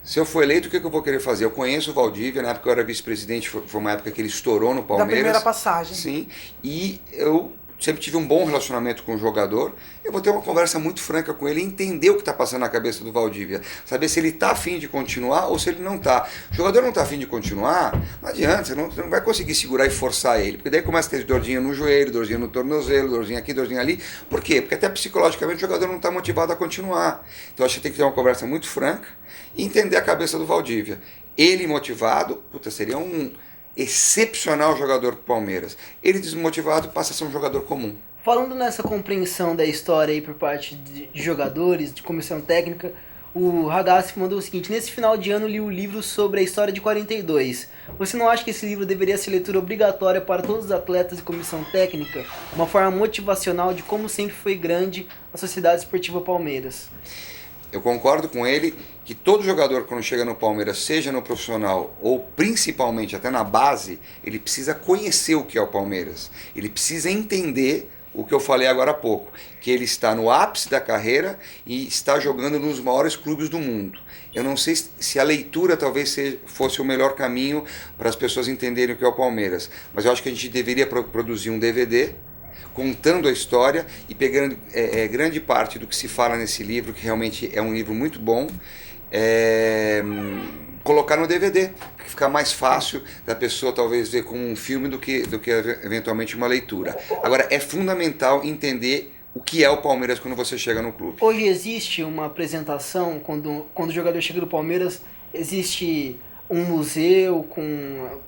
Se eu for eleito, o que eu vou querer fazer? Eu conheço o Valdívia, na época que eu era vice-presidente, foi uma época que ele estourou no Palmeiras. Da primeira passagem. Sim, e eu sempre tive um bom relacionamento com o jogador. Eu vou ter uma conversa muito franca com ele e entender o que está passando na cabeça do Valdívia. Saber se ele está afim de continuar ou se ele não está. O jogador não está afim de continuar, não adianta, você não vai conseguir segurar e forçar ele. Porque daí começa a ter dorzinha no joelho, dorzinha no tornozelo, dorzinha aqui, dorzinha ali. Por quê? Porque até psicologicamente o jogador não está motivado a continuar. Então acho que tem que ter uma conversa muito franca e entender a cabeça do Valdívia. Ele motivado, seria um excepcional jogador do Palmeiras. Ele desmotivado passa a ser um jogador comum. Falando nessa compreensão da história aí por parte de jogadores, de comissão técnica, o Ragazzi mandou o seguinte: nesse final de ano li o livro sobre a história de 42. Você não acha que esse livro deveria ser leitura obrigatória para todos os atletas e comissão técnica? Uma forma motivacional de como sempre foi grande a Sociedade Esportiva Palmeiras. Eu concordo com ele que todo jogador, quando chega no Palmeiras, seja no profissional ou principalmente até na base, ele precisa conhecer o que é o Palmeiras. Ele precisa entender o que eu falei agora há pouco, que ele está no ápice da carreira e está jogando nos maiores clubes do mundo. Eu não sei se a leitura talvez fosse o melhor caminho para as pessoas entenderem o que é o Palmeiras, mas eu acho que a gente deveria produzir um DVD contando a história e pegando grande parte do que se fala nesse livro, que realmente é um livro muito bom, colocar no DVD, porque fica mais fácil da pessoa talvez ver como um filme do que eventualmente uma leitura. Agora, é fundamental entender o que é o Palmeiras quando você chega no clube. Hoje existe uma apresentação, quando o jogador chega no Palmeiras, existe um museu com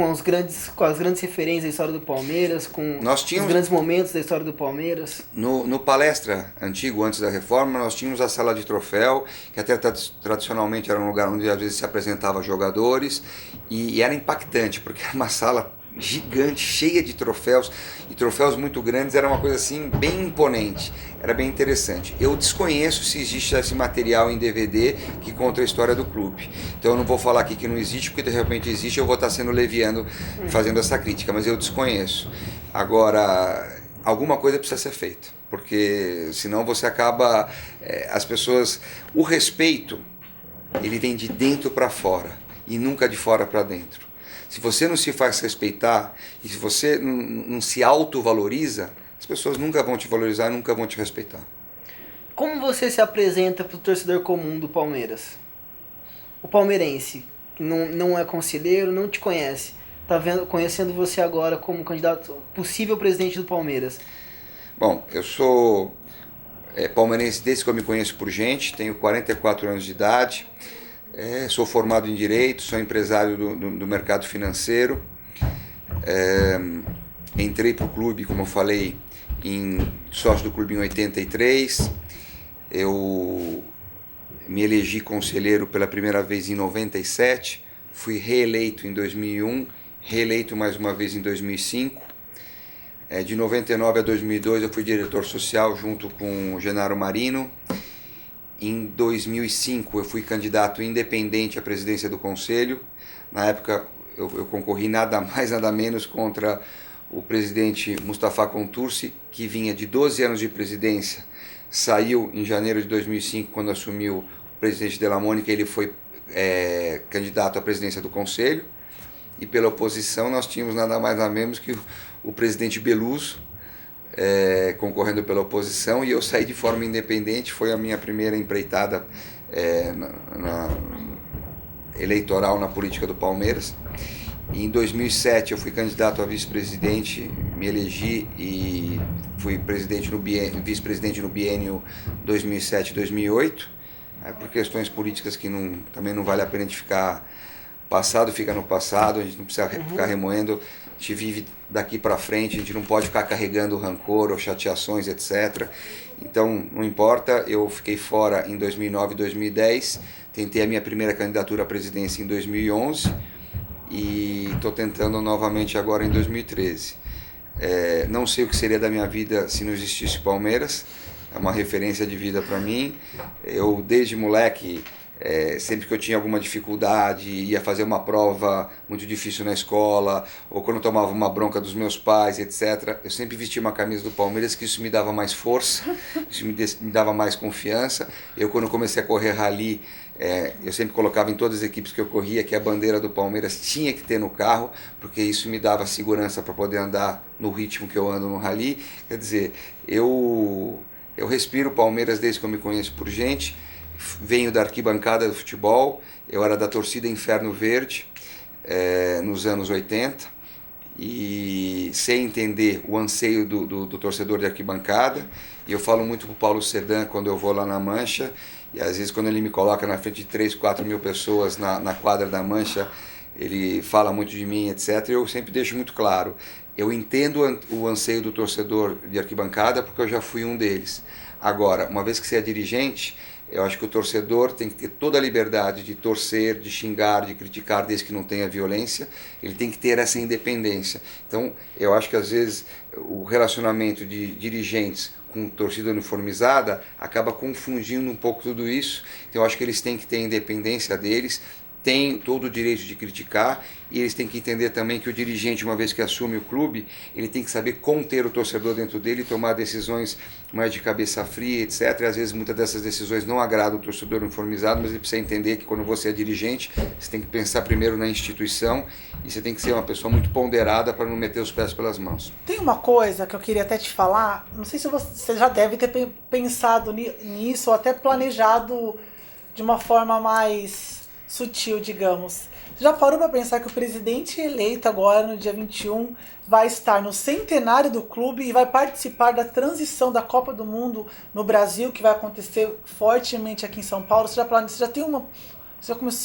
as grandes referências da história do Palmeiras, com os grandes momentos da história do Palmeiras. No palestra antigo, antes da reforma, nós tínhamos a sala de troféu, que até tradicionalmente era um lugar onde às vezes se apresentava jogadores, e era impactante, porque era uma sala gigante, cheia de troféus, e troféus muito grandes, era uma coisa assim bem imponente, era bem interessante. Eu desconheço se existe esse material em DVD que conta a história do clube, então eu não vou falar aqui que não existe, porque de repente existe, eu vou estar sendo leviano fazendo essa crítica, mas eu desconheço. Agora, alguma coisa precisa ser feita, porque senão você acaba, as pessoas, o respeito, ele vem de dentro para fora, e nunca de fora para dentro. Se você não se faz respeitar e se você não se autovaloriza, as pessoas nunca vão te valorizar, nunca vão te respeitar. Como você se apresenta para o torcedor comum do Palmeiras? O palmeirense, que não é conselheiro, não te conhece, está conhecendo você agora como candidato possível presidente do Palmeiras. Bom, eu sou palmeirense desde que eu me conheço por gente, tenho 44 anos de idade. Sou formado em Direito, sou empresário do mercado financeiro. Entrei para o clube, como eu falei, sócio do clube em 83. Eu me elegi conselheiro pela primeira vez em 97. Fui reeleito em 2001, reeleito mais uma vez em 2005. De 99 a 2002 eu fui diretor social junto com o Genaro Marino. Em 2005 eu fui candidato independente à presidência do Conselho. Na época eu concorri nada mais nada menos contra o presidente Mustafa Contursi, que vinha de 12 anos de presidência, saiu em janeiro de 2005 quando assumiu o presidente Della Mônica, ele foi candidato à presidência do Conselho. e pela oposição nós tínhamos nada mais nada menos que o presidente Beluso concorrendo pela oposição, e eu saí de forma independente. Foi a minha primeira empreitada eleitoral na política do Palmeiras. E em 2007 eu fui candidato a vice-presidente, me elegi e fui vice-presidente no biênio 2007-2008, por questões políticas que também não vale a pena a gente ficar... Passado fica no passado, a gente não precisa ficar remoendo, a gente vive daqui para frente, a gente não pode ficar carregando rancor ou chateações, etc. Então, não importa, eu fiquei fora em 2009 e 2010, tentei a minha primeira candidatura à presidência em 2011 e estou tentando novamente agora em 2013. Não sei o que seria da minha vida se não existisse Palmeiras, é uma referência de vida para mim. Eu, desde moleque... sempre que eu tinha alguma dificuldade, ia fazer uma prova muito difícil na escola, ou quando eu tomava uma bronca dos meus pais, etc., eu sempre vestia uma camisa do Palmeiras, que isso me dava mais força, isso me dava mais confiança. Eu, quando comecei a correr rally, eu sempre colocava em todas as equipes que eu corria que a bandeira do Palmeiras tinha que ter no carro, porque isso me dava segurança para poder andar no ritmo que eu ando no rally. Quer dizer, eu respiro Palmeiras desde que eu me conheço por gente. Venho da arquibancada do futebol, eu era da torcida Inferno Verde nos anos 80, e sei entender o anseio do torcedor de arquibancada, e eu falo muito para o Paulo Sedan quando eu vou lá na Mancha, e às vezes quando ele me coloca na frente de 3, 4 mil pessoas na quadra da Mancha, ele fala muito de mim, etc. Eu sempre deixo muito claro, eu entendo o anseio do torcedor de arquibancada porque eu já fui um deles. Agora, uma vez que você é dirigente, eu acho que o torcedor tem que ter toda a liberdade de torcer, de xingar, de criticar, desde que não tenha violência. Ele tem que ter essa independência. Então, eu acho que às vezes o relacionamento de dirigentes com torcida uniformizada acaba confundindo um pouco tudo isso. Então, eu acho que eles têm que ter a independência deles, têm todo o direito de criticar, e eles têm que entender também que o dirigente, uma vez que assume o clube, ele tem que saber conter o torcedor dentro dele, tomar decisões mais de cabeça fria, etc. E às vezes muitas dessas decisões não agradam o torcedor uniformizado, mas ele precisa entender que quando você é dirigente, você tem que pensar primeiro na instituição, e você tem que ser uma pessoa muito ponderada para não meter os pés pelas mãos. Tem uma coisa que eu queria até te falar, não sei se você já deve ter pensado nisso, ou até planejado de uma forma mais sutil, digamos. Você já parou para pensar que o presidente eleito agora, no dia 21, vai estar no centenário do clube e vai participar da transição da Copa do Mundo no Brasil, que vai acontecer fortemente aqui em São Paulo? Você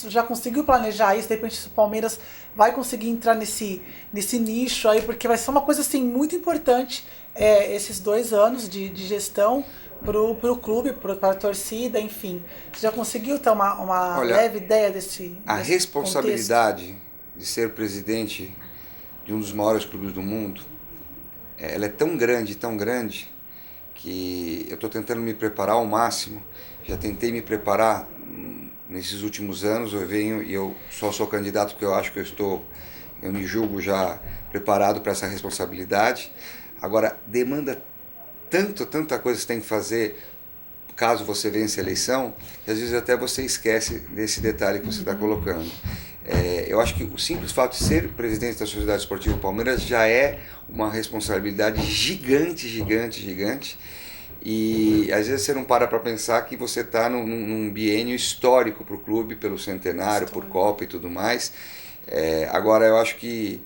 já conseguiu planejar isso? De repente o Palmeiras vai conseguir entrar nesse nicho aí, porque vai ser uma coisa assim muito importante, esses 2 anos de gestão pro clube, para a torcida, enfim. Você já conseguiu ter uma leve ideia desse A responsabilidade contexto? de ser presidente de um dos maiores clubes do mundo, ela é tão grande, que eu estou tentando me preparar ao máximo. Já tentei me preparar nesses últimos anos, eu venho e eu só sou candidato porque eu acho que eu me julgo já preparado para essa responsabilidade. Agora, demanda tanta coisa que você tem que fazer caso você vença a eleição, que às vezes até você esquece desse detalhe que você está colocando. Eu acho que o simples fato de ser presidente da Sociedade Esportiva Palmeiras já é uma responsabilidade gigante, e às vezes você não para pensar que você está num biênio histórico para o clube, pelo centenário, por Copa e tudo mais. Agora, eu acho que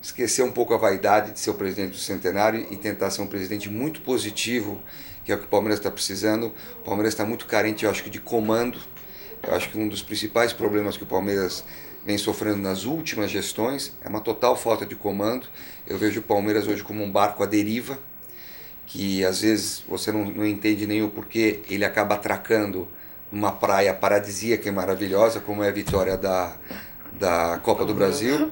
esquecer um pouco a vaidade de ser o presidente do centenário e tentar ser um presidente muito positivo, que é o que o Palmeiras está precisando. O Palmeiras está muito carente, eu acho que, de comando. Eu acho que um dos principais problemas que o Palmeiras vem sofrendo nas últimas gestões é uma total falta de comando. Eu vejo o Palmeiras hoje como um barco à deriva, que às vezes você não entende nem o porquê ele acaba atracando numa praia paradisíaca e maravilhosa, como é a vitória da Copa do Brasil,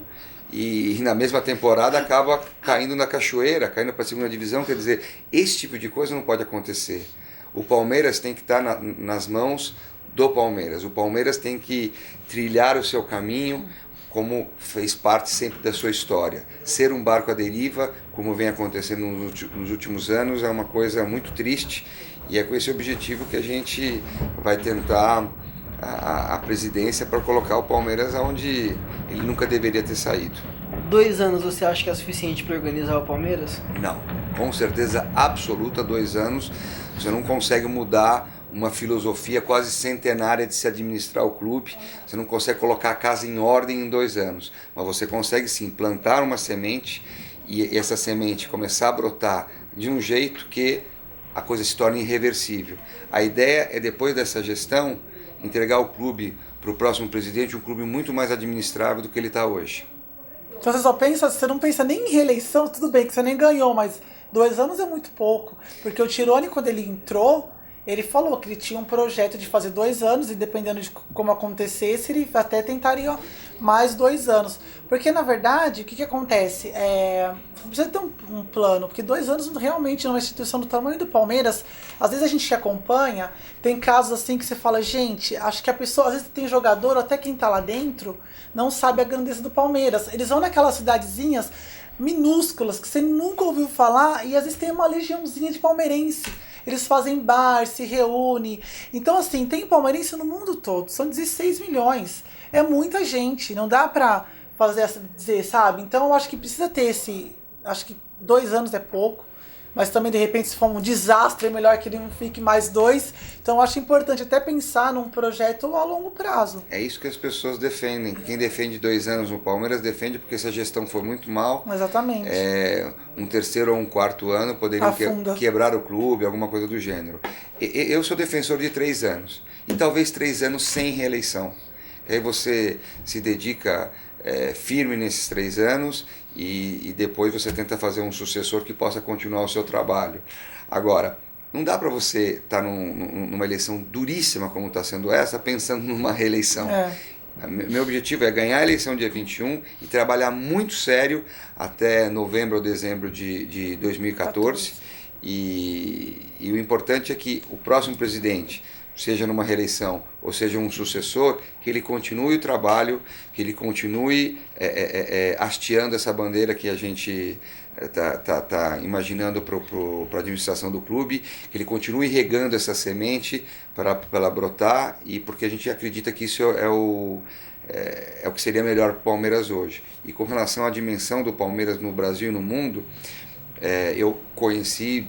e na mesma temporada acaba caindo na cachoeira, caindo para a segunda divisão. Quer dizer, esse tipo de coisa não pode acontecer. O Palmeiras tem que estar nas mãos do Palmeiras. O Palmeiras tem que trilhar o seu caminho, como fez parte sempre da sua história. Ser um barco à deriva, como vem acontecendo nos últimos anos, é uma coisa muito triste, e é com esse objetivo que a gente vai tentar a presidência para colocar o Palmeiras onde ele nunca deveria ter saído. 2 anos você acha que é suficiente para organizar o Palmeiras? Não, com certeza absoluta, 2 anos você não consegue mudar uma filosofia quase centenária de se administrar o clube, você não consegue colocar a casa em ordem em 2 anos, mas você consegue sim plantar uma semente e essa semente começar a brotar de um jeito que a coisa se torne irreversível. A ideia é, depois dessa gestão, entregar o clube para o próximo presidente, um clube muito mais administrável do que ele está hoje. Então você não pensa nem em reeleição, tudo bem que você nem ganhou, mas 2 anos é muito pouco. Porque o Tironi, quando ele entrou, ele falou que ele tinha um projeto de fazer 2 anos, e dependendo de como acontecesse, ele até tentaria mais 2 anos. Porque, na verdade, o que acontece? Precisa ter um plano, porque 2 anos realmente numa instituição do tamanho do Palmeiras, às vezes a gente acompanha, tem casos assim que você fala, gente, acho que a pessoa, às vezes tem jogador, ou até quem tá lá dentro, não sabe a grandeza do Palmeiras. Eles vão naquelas cidadezinhas minúsculas que você nunca ouviu falar, e às vezes tem uma legiãozinha de palmeirense. Eles fazem bar, se reúnem. Então, assim, tem palmeirense no mundo todo. São 16 milhões. É muita gente. Não dá pra dizer, sabe? Então, eu acho que precisa ter esse... Acho que 2 anos é pouco. Mas também, de repente, se for um desastre, é melhor que ele não fique mais 2. Então, eu acho importante até pensar num projeto a longo prazo. É isso que as pessoas defendem. Quem defende 2 anos no Palmeiras defende porque essa gestão foi muito mal. Exatamente. Um 3º ou um 4º ano poderiam quebrar o clube, alguma coisa do gênero. Eu sou defensor de 3 anos. E talvez 3 anos sem reeleição. Aí você se dedica firme nesses 3 anos e depois você tenta fazer um sucessor que possa continuar o seu trabalho. Agora, não dá para você estar numa eleição duríssima como está sendo essa, pensando numa reeleição. Meu objetivo é ganhar a eleição dia 21 e trabalhar muito sério até novembro ou dezembro de 2014. E o importante é que o próximo presidente, seja numa reeleição ou seja um sucessor, que ele continue o trabalho, que ele continue hasteando essa bandeira que a gente tá imaginando para a administração do clube, que ele continue regando essa semente para ela brotar, e porque a gente acredita que isso é o que seria melhor para o Palmeiras hoje. E com relação à dimensão do Palmeiras no Brasil e no mundo, eu conheci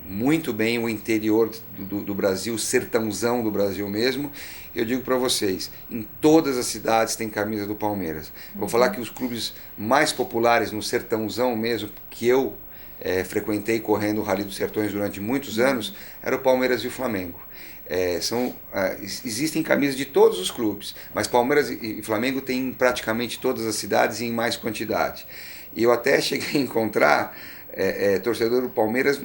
muito bem o interior do Brasil, o sertãozão do Brasil mesmo. Eu digo para vocês, em todas as cidades tem camisa do Palmeiras. Vou falar que os clubes mais populares no sertãozão mesmo, que eu frequentei correndo o Rally dos Sertões durante muitos anos, era o Palmeiras e o Flamengo. Existem camisas de todos os clubes, mas Palmeiras e Flamengo tem em praticamente todas as cidades e em mais quantidade. E eu até cheguei a encontrar torcedor do Palmeiras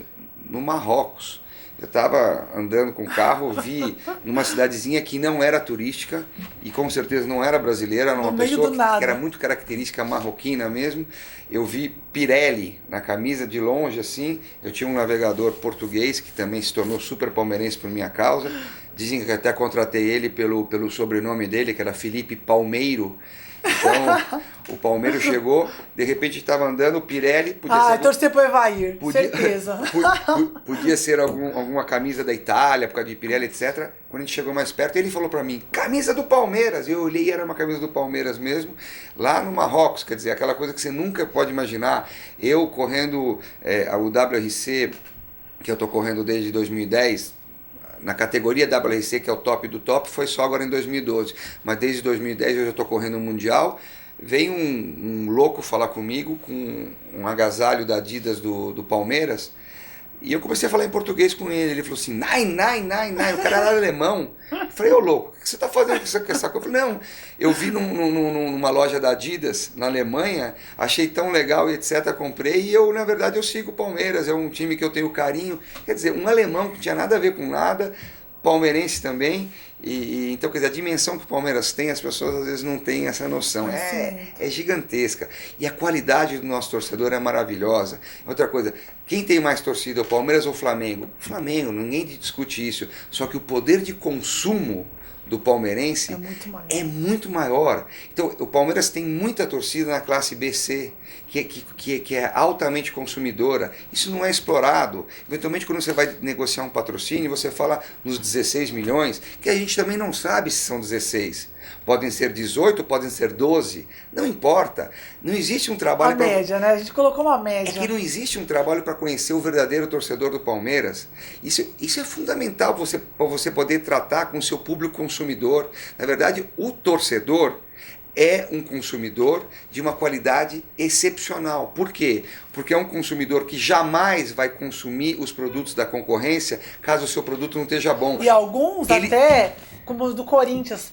no Marrocos. Eu estava andando com o carro, vi numa cidadezinha que não era turística e com certeza não era brasileira, era uma pessoa que era muito característica marroquina mesmo. Eu vi Pirelli na camisa de longe assim. Eu tinha um navegador português que também se tornou super palmeirense por minha causa. Dizem que até contratei ele pelo sobrenome dele, que era Felipe Palmeiro. Então, o Palmeiras chegou, de repente estava andando, o Pirelli... torcer pro Evair, certeza. Podia ser alguma camisa da Itália, por causa de Pirelli, etc. Quando a gente chegou mais perto, ele falou para mim, camisa do Palmeiras. Eu olhei e era uma camisa do Palmeiras mesmo, lá no Marrocos, quer dizer, aquela coisa que você nunca pode imaginar. Eu correndo o WRC, que eu estou correndo desde 2010, na categoria WRC, que é o top do top, foi só agora em 2012. Mas desde 2010 eu já estou correndo o Mundial. Veio um louco falar comigo com um agasalho da Adidas do Palmeiras. E eu comecei a falar em português com ele. Ele falou assim, nine. O cara era alemão. Eu falei, ô louco, o que você está fazendo com essa coisa? Eu falei, não, eu vi numa loja da Adidas, na Alemanha, achei tão legal e etc, comprei. E eu, na verdade, eu sigo o Palmeiras, é um time que eu tenho carinho. Quer dizer, um alemão que não tinha nada a ver com nada, palmeirense também. Então, quer dizer, a dimensão que o Palmeiras tem, as pessoas às vezes não têm essa noção. É gigantesca. E a qualidade do nosso torcedor é maravilhosa. Outra coisa, quem tem mais torcida, o Palmeiras ou o Flamengo? Flamengo, ninguém discute isso. Só que o poder de consumo do palmeirense é muito maior. Então, o Palmeiras tem muita torcida na classe BC, que é altamente consumidora. Isso não é explorado. Eventualmente, quando você vai negociar um patrocínio, você fala nos 16 milhões, que a gente também não sabe se são 16. Podem ser 18, podem ser 12, não importa. Não existe um trabalho... A média, né? A gente colocou uma média. É que não existe um trabalho para conhecer o verdadeiro torcedor do Palmeiras. Isso é fundamental para você poder tratar com o seu público consumidor. Na verdade, o torcedor é um consumidor de uma qualidade excepcional. Por quê? Porque é um consumidor que jamais vai consumir os produtos da concorrência caso o seu produto não esteja bom. E alguns até, como os do Corinthians,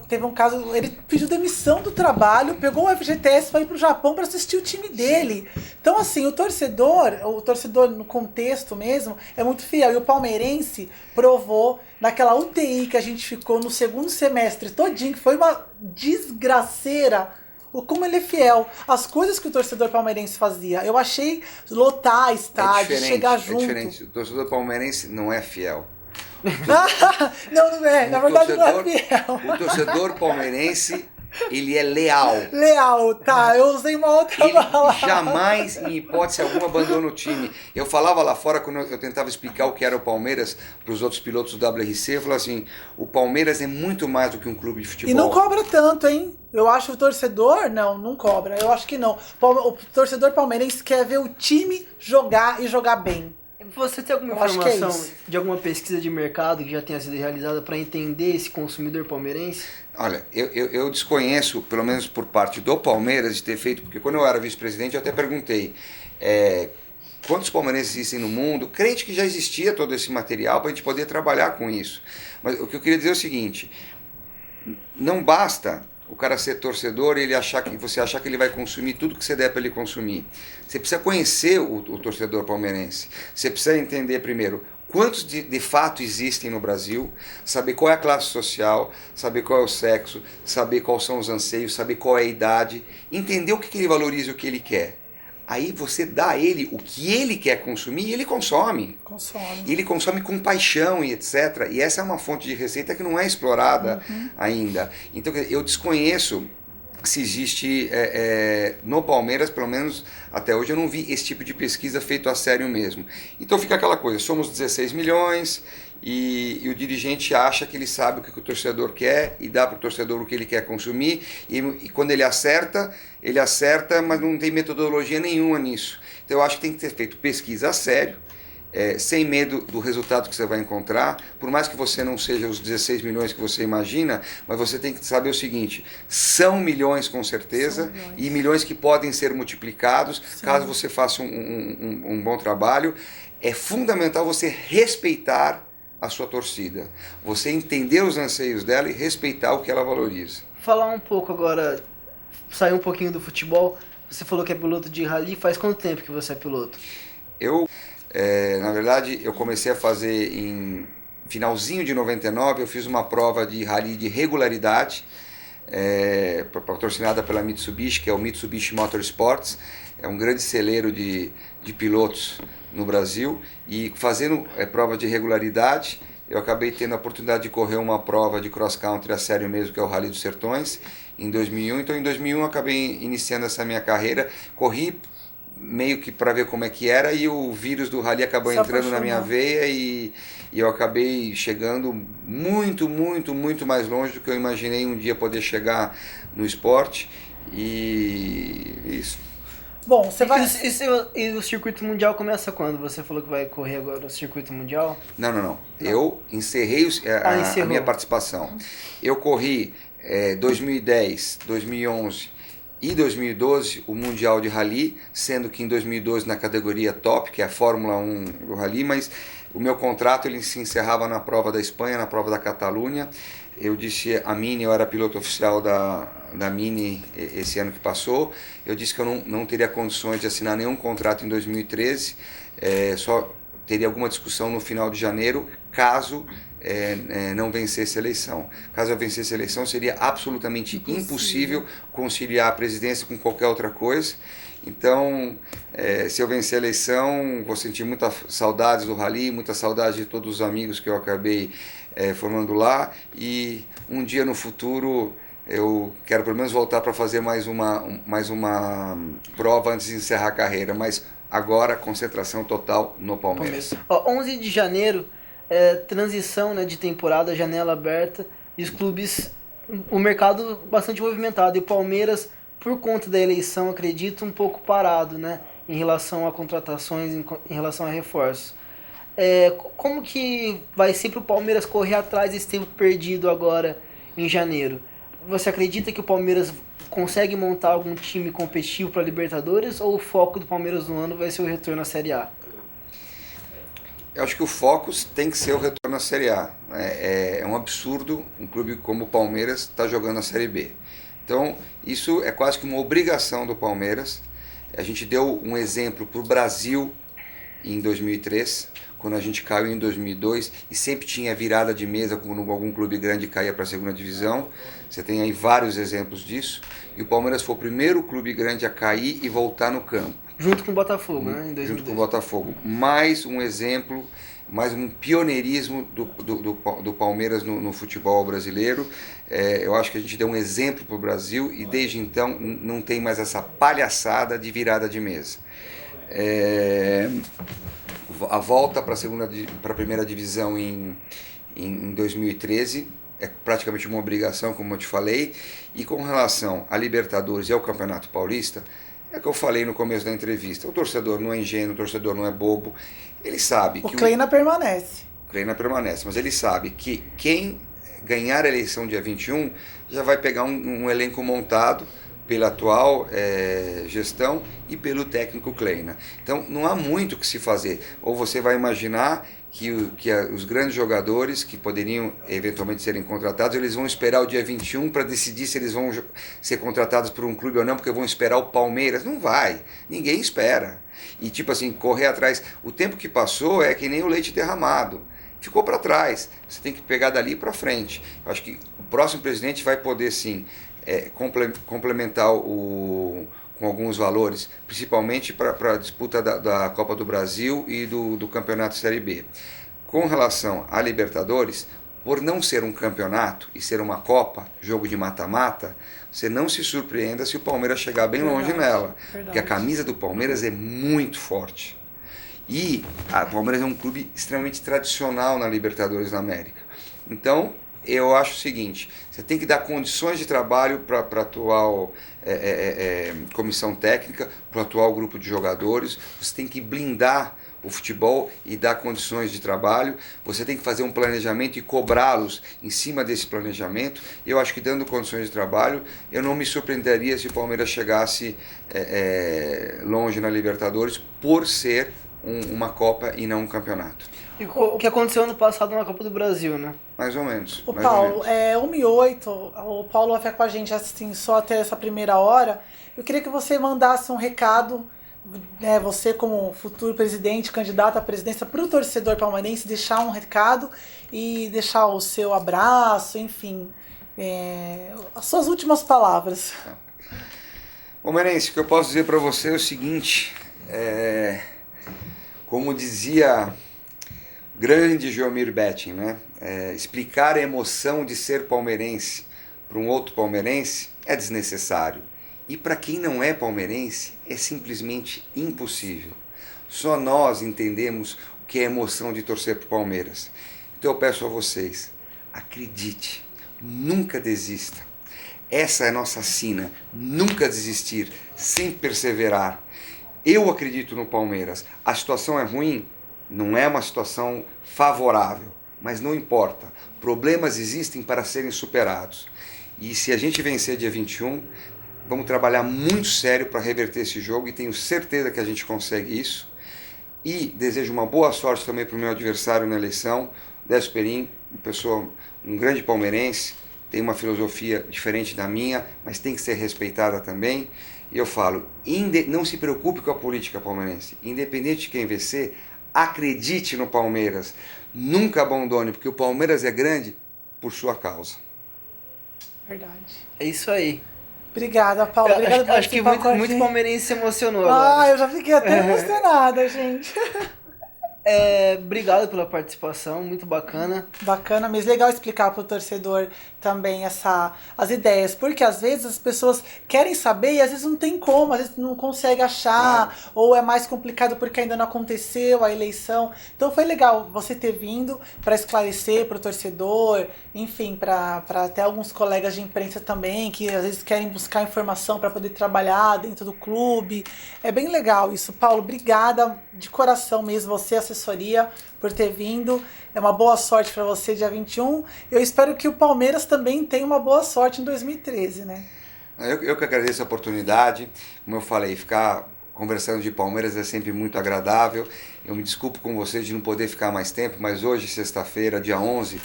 teve um caso, ele pediu demissão do trabalho, pegou o FGTS para ir pro Japão para assistir o time dele. Então, assim, o torcedor no contexto mesmo, é muito fiel. E o palmeirense provou naquela UTI que a gente ficou no segundo semestre todinho, que foi uma desgraceira, como ele é fiel. As coisas que o torcedor palmeirense fazia, eu achei lotar estádio, chegar junto. É diferente, o torcedor palmeirense não é fiel. Não é. Na verdade, não é fiel. O torcedor palmeirense, ele é leal. Leal, tá. Eu usei uma outra palavra. Jamais, em hipótese alguma, abandona o time. Eu falava lá fora, quando eu tentava explicar o que era o Palmeiras para os outros pilotos do WRC, eu falava assim, o Palmeiras é muito mais do que um clube de futebol. E não cobra tanto, hein? Eu acho que o torcedor, não cobra. Eu acho que não. O torcedor palmeirense quer ver o time jogar e jogar bem. Você tem alguma informação de alguma pesquisa de mercado que já tenha sido realizada para entender esse consumidor palmeirense? Olha, eu desconheço, pelo menos por parte do Palmeiras, de ter feito, porque quando eu era vice-presidente eu até perguntei quantos palmeirenses existem no mundo, crente que já existia todo esse material para a gente poder trabalhar com isso. Mas o que eu queria dizer é o seguinte, não basta o cara ser torcedor e você achar que ele vai consumir tudo que você der para ele consumir. Você precisa conhecer o torcedor palmeirense. Você precisa entender primeiro quantos de fato existem no Brasil, saber qual é a classe social, saber qual é o sexo, saber quais são os anseios, saber qual é a idade, entender o que ele valoriza e o que ele quer. Aí você dá a ele o que ele quer consumir e ele consome. E ele consome com paixão e etc. E essa é uma fonte de receita que não é explorada ainda. Então eu desconheço se existe no Palmeiras, pelo menos até hoje eu não vi esse tipo de pesquisa feito a sério mesmo. Então fica aquela coisa, somos 16 milhões e o dirigente acha que ele sabe o que o torcedor quer e dá para o torcedor o que ele quer consumir e quando ele acerta, mas não tem metodologia nenhuma nisso. Então eu acho que tem que ter feito pesquisa a sério, sem medo do resultado que você vai encontrar, por mais que você não seja os 16 milhões que você imagina, mas você tem que saber o seguinte, são milhões com certeza, e milhões que podem ser multiplicados, caso você faça um bom trabalho. É fundamental você respeitar a sua torcida, você entender os anseios dela e respeitar o que ela valoriza. Falar um pouco agora, sair um pouquinho do futebol, você falou que é piloto de rally, faz quanto tempo que você é piloto? Na verdade, eu comecei a fazer em finalzinho de 99, eu fiz uma prova de rally de regularidade, patrocinada pela Mitsubishi, que é o Mitsubishi Motorsports, é um grande celeiro de pilotos no Brasil, e fazendo prova de regularidade, eu acabei tendo a oportunidade de correr uma prova de cross-country a sério mesmo, que é o Rally dos Sertões, em 2001. Então, em 2001, eu acabei iniciando essa minha carreira, corri meio que para ver como é que era, e o vírus do rally acabou entrando na minha veia e eu acabei chegando muito, muito, muito mais longe do que eu imaginei um dia poder chegar no esporte, e isso. Bom, você vai... E o circuito mundial começa quando? Você falou que vai correr agora o circuito mundial? Não. Eu encerrei a minha participação. Eu corri 2010, 2011 e 2012 o Mundial de Rally, sendo que em 2012 na categoria top, que é a Fórmula 1 do Rally, mas o meu contrato ele se encerrava na prova da Espanha, na prova da Catalunha. Eu disse a Mini, eu era piloto oficial da Mini esse ano que passou, eu disse que eu não teria condições de assinar nenhum contrato em 2013, só teria alguma discussão no final de janeiro, caso não vencesse a eleição. Caso eu vencesse a eleição, seria absolutamente impossível conciliar a presidência com qualquer outra coisa. Então, se eu vencer a eleição, vou sentir muitas saudades do Rally, muita saudade de todos os amigos que eu acabei formando lá, e um dia no futuro eu quero pelo menos voltar para fazer mais uma prova antes de encerrar a carreira, mas agora concentração total no Palmeiras. 11 de janeiro, transição, né, de temporada, janela aberta, e os clubes, o mercado bastante movimentado, e o Palmeiras, por conta da eleição, acredito, um pouco parado, né, em relação a contratações, em relação a reforços. Como que vai ser para o Palmeiras correr atrás desse tempo perdido agora em janeiro? Você acredita que o Palmeiras consegue montar algum time competitivo para a Libertadores, ou o foco do Palmeiras no ano vai ser o retorno à Série A? Eu acho que o foco tem que ser o retorno à Série A. É um absurdo um clube como o Palmeiras estar jogando a Série B. Então, isso é quase que uma obrigação do Palmeiras. A gente deu um exemplo para o Brasil em 2003, quando a gente caiu em 2002, e sempre tinha virada de mesa quando algum clube grande caía para a segunda divisão. Você tem aí vários exemplos disso. E o Palmeiras foi o primeiro clube grande a cair e voltar no campo. Junto com o Botafogo, né? Em 2002. Junto com o Botafogo. Mais um exemplo, mais um pioneirismo do Palmeiras no futebol brasileiro. Eu acho que a gente deu um exemplo para o Brasil, e desde então não tem mais essa palhaçada de virada de mesa. A volta para a primeira divisão em 2013 é praticamente uma obrigação, como eu te falei. E com relação à Libertadores e ao Campeonato Paulista, é o que eu falei no começo da entrevista. O torcedor não é ingênuo, o torcedor não é bobo. Ele sabe que o Kleina permanece. O Kleina permanece, mas ele sabe que quem ganhar a eleição dia 21 já vai pegar um elenco montado pela atual gestão e pelo técnico Kleina. Então não há muito o que se fazer. Ou você vai imaginar que os grandes jogadores que poderiam eventualmente serem contratados, eles vão esperar o dia 21 para decidir se eles vão ser contratados por um clube ou não, porque vão esperar o Palmeiras. Não vai, ninguém espera. E tipo assim, correr atrás, o tempo que passou é que nem o leite derramado. Ficou para trás, você tem que pegar dali para frente. Eu acho que o próximo presidente vai poder sim complementar com alguns valores, principalmente para a disputa da Copa do Brasil e do Campeonato Série B. Com relação à Libertadores, por não ser um campeonato e ser uma Copa, jogo de mata-mata, você não se surpreenda se o Palmeiras chegar bem longe nela, porque a camisa do Palmeiras é muito forte. E o Palmeiras é um clube extremamente tradicional na Libertadores da América. Então, eu acho o seguinte, você tem que dar condições de trabalho para a atual comissão técnica, para o atual grupo de jogadores, você tem que blindar o futebol e dar condições de trabalho, você tem que fazer um planejamento e cobrá-los em cima desse planejamento. Eu acho que dando condições de trabalho, eu não me surpreenderia se o Palmeiras chegasse longe na Libertadores por ser uma Copa e não um campeonato. E o que aconteceu ano passado na Copa do Brasil, né? Mais ou menos. O Paulo, 1h08, o Paulo vai ficar com a gente assim só até essa primeira hora. Eu queria que você mandasse um recado, você como futuro presidente, candidato à presidência, para o torcedor palmeirense, deixar um recado e deixar o seu abraço, enfim, as suas últimas palavras. Palmeirense, o que eu posso dizer para você é o seguinte, como dizia grande Jomir Betting, né? Explicar a emoção de ser palmeirense para um outro palmeirense é desnecessário. E para quem não é palmeirense, é simplesmente impossível. Só nós entendemos o que é a emoção de torcer para o Palmeiras. Então eu peço a vocês, acredite, nunca desista. Essa é a nossa sina, nunca desistir, sempre perseverar. Eu acredito no Palmeiras. A situação é ruim? Não é uma situação favorável, mas não importa. Problemas existem para serem superados. E se a gente vencer dia 21, vamos trabalhar muito sério para reverter esse jogo e tenho certeza que a gente consegue isso. E desejo uma boa sorte também para o meu adversário na eleição, Décio Perin, um grande palmeirense, tem uma filosofia diferente da minha, mas tem que ser respeitada também. E eu falo, não se preocupe com a política palmeirense, independente de quem vencer, acredite no Palmeiras, nunca abandone, porque o Palmeiras é grande por sua causa. Verdade. É isso aí. Obrigada, Paulo. Obrigada por Acho que participar com a muito gente. palmeirense se emocionou agora. Eu já fiquei até emocionada, gente. Obrigado pela participação, muito bacana. Bacana, mas legal explicar pro torcedor também as ideias, porque às vezes as pessoas querem saber e às vezes não tem como, às vezes não consegue achar, ou é mais complicado porque ainda não aconteceu a eleição. Então foi legal você ter vindo para esclarecer pro torcedor, enfim, para até alguns colegas de imprensa também, que às vezes querem buscar informação para poder trabalhar dentro do clube. É bem legal isso. Paulo, obrigada de coração mesmo, você, assessoria, por ter vindo. É uma boa sorte para você dia 21. Eu espero que o Palmeiras também tenha uma boa sorte em 2013, né? Eu que agradeço a oportunidade. Como eu falei, ficar conversando de Palmeiras é sempre muito agradável. Eu me desculpo com vocês de não poder ficar mais tempo, mas hoje, sexta-feira, dia 11,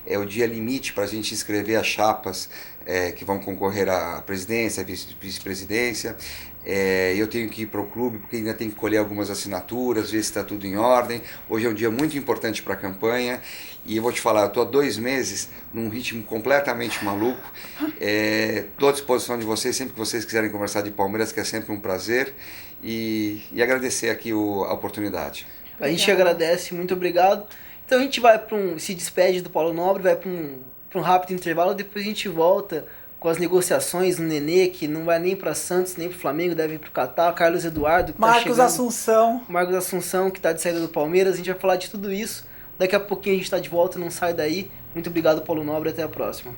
é o dia limite para a gente inscrever as chapas que vão concorrer à presidência, à vice-presidência. Eu tenho que ir para o clube porque ainda tem que colher algumas assinaturas, ver se está tudo em ordem. Hoje é um dia muito importante para a campanha e eu vou te falar, eu estou há 2 meses num ritmo completamente maluco. Estou à disposição de vocês sempre que vocês quiserem conversar de Palmeiras, que é sempre um prazer, e agradecer aqui a oportunidade. A gente agradece, muito obrigado. Então a gente vai se despede do Paulo Nobre, vai para um rápido intervalo, depois a gente volta com as negociações no Nenê, que não vai nem para Santos, nem para o Flamengo, deve ir para o Catar, Carlos Eduardo, que Marcos tá Assunção. Marcos Assunção, que está de saída do Palmeiras, a gente vai falar de tudo isso. Daqui a pouquinho a gente está de volta, não sai daí. Muito obrigado, Paulo Nobre, até a próxima.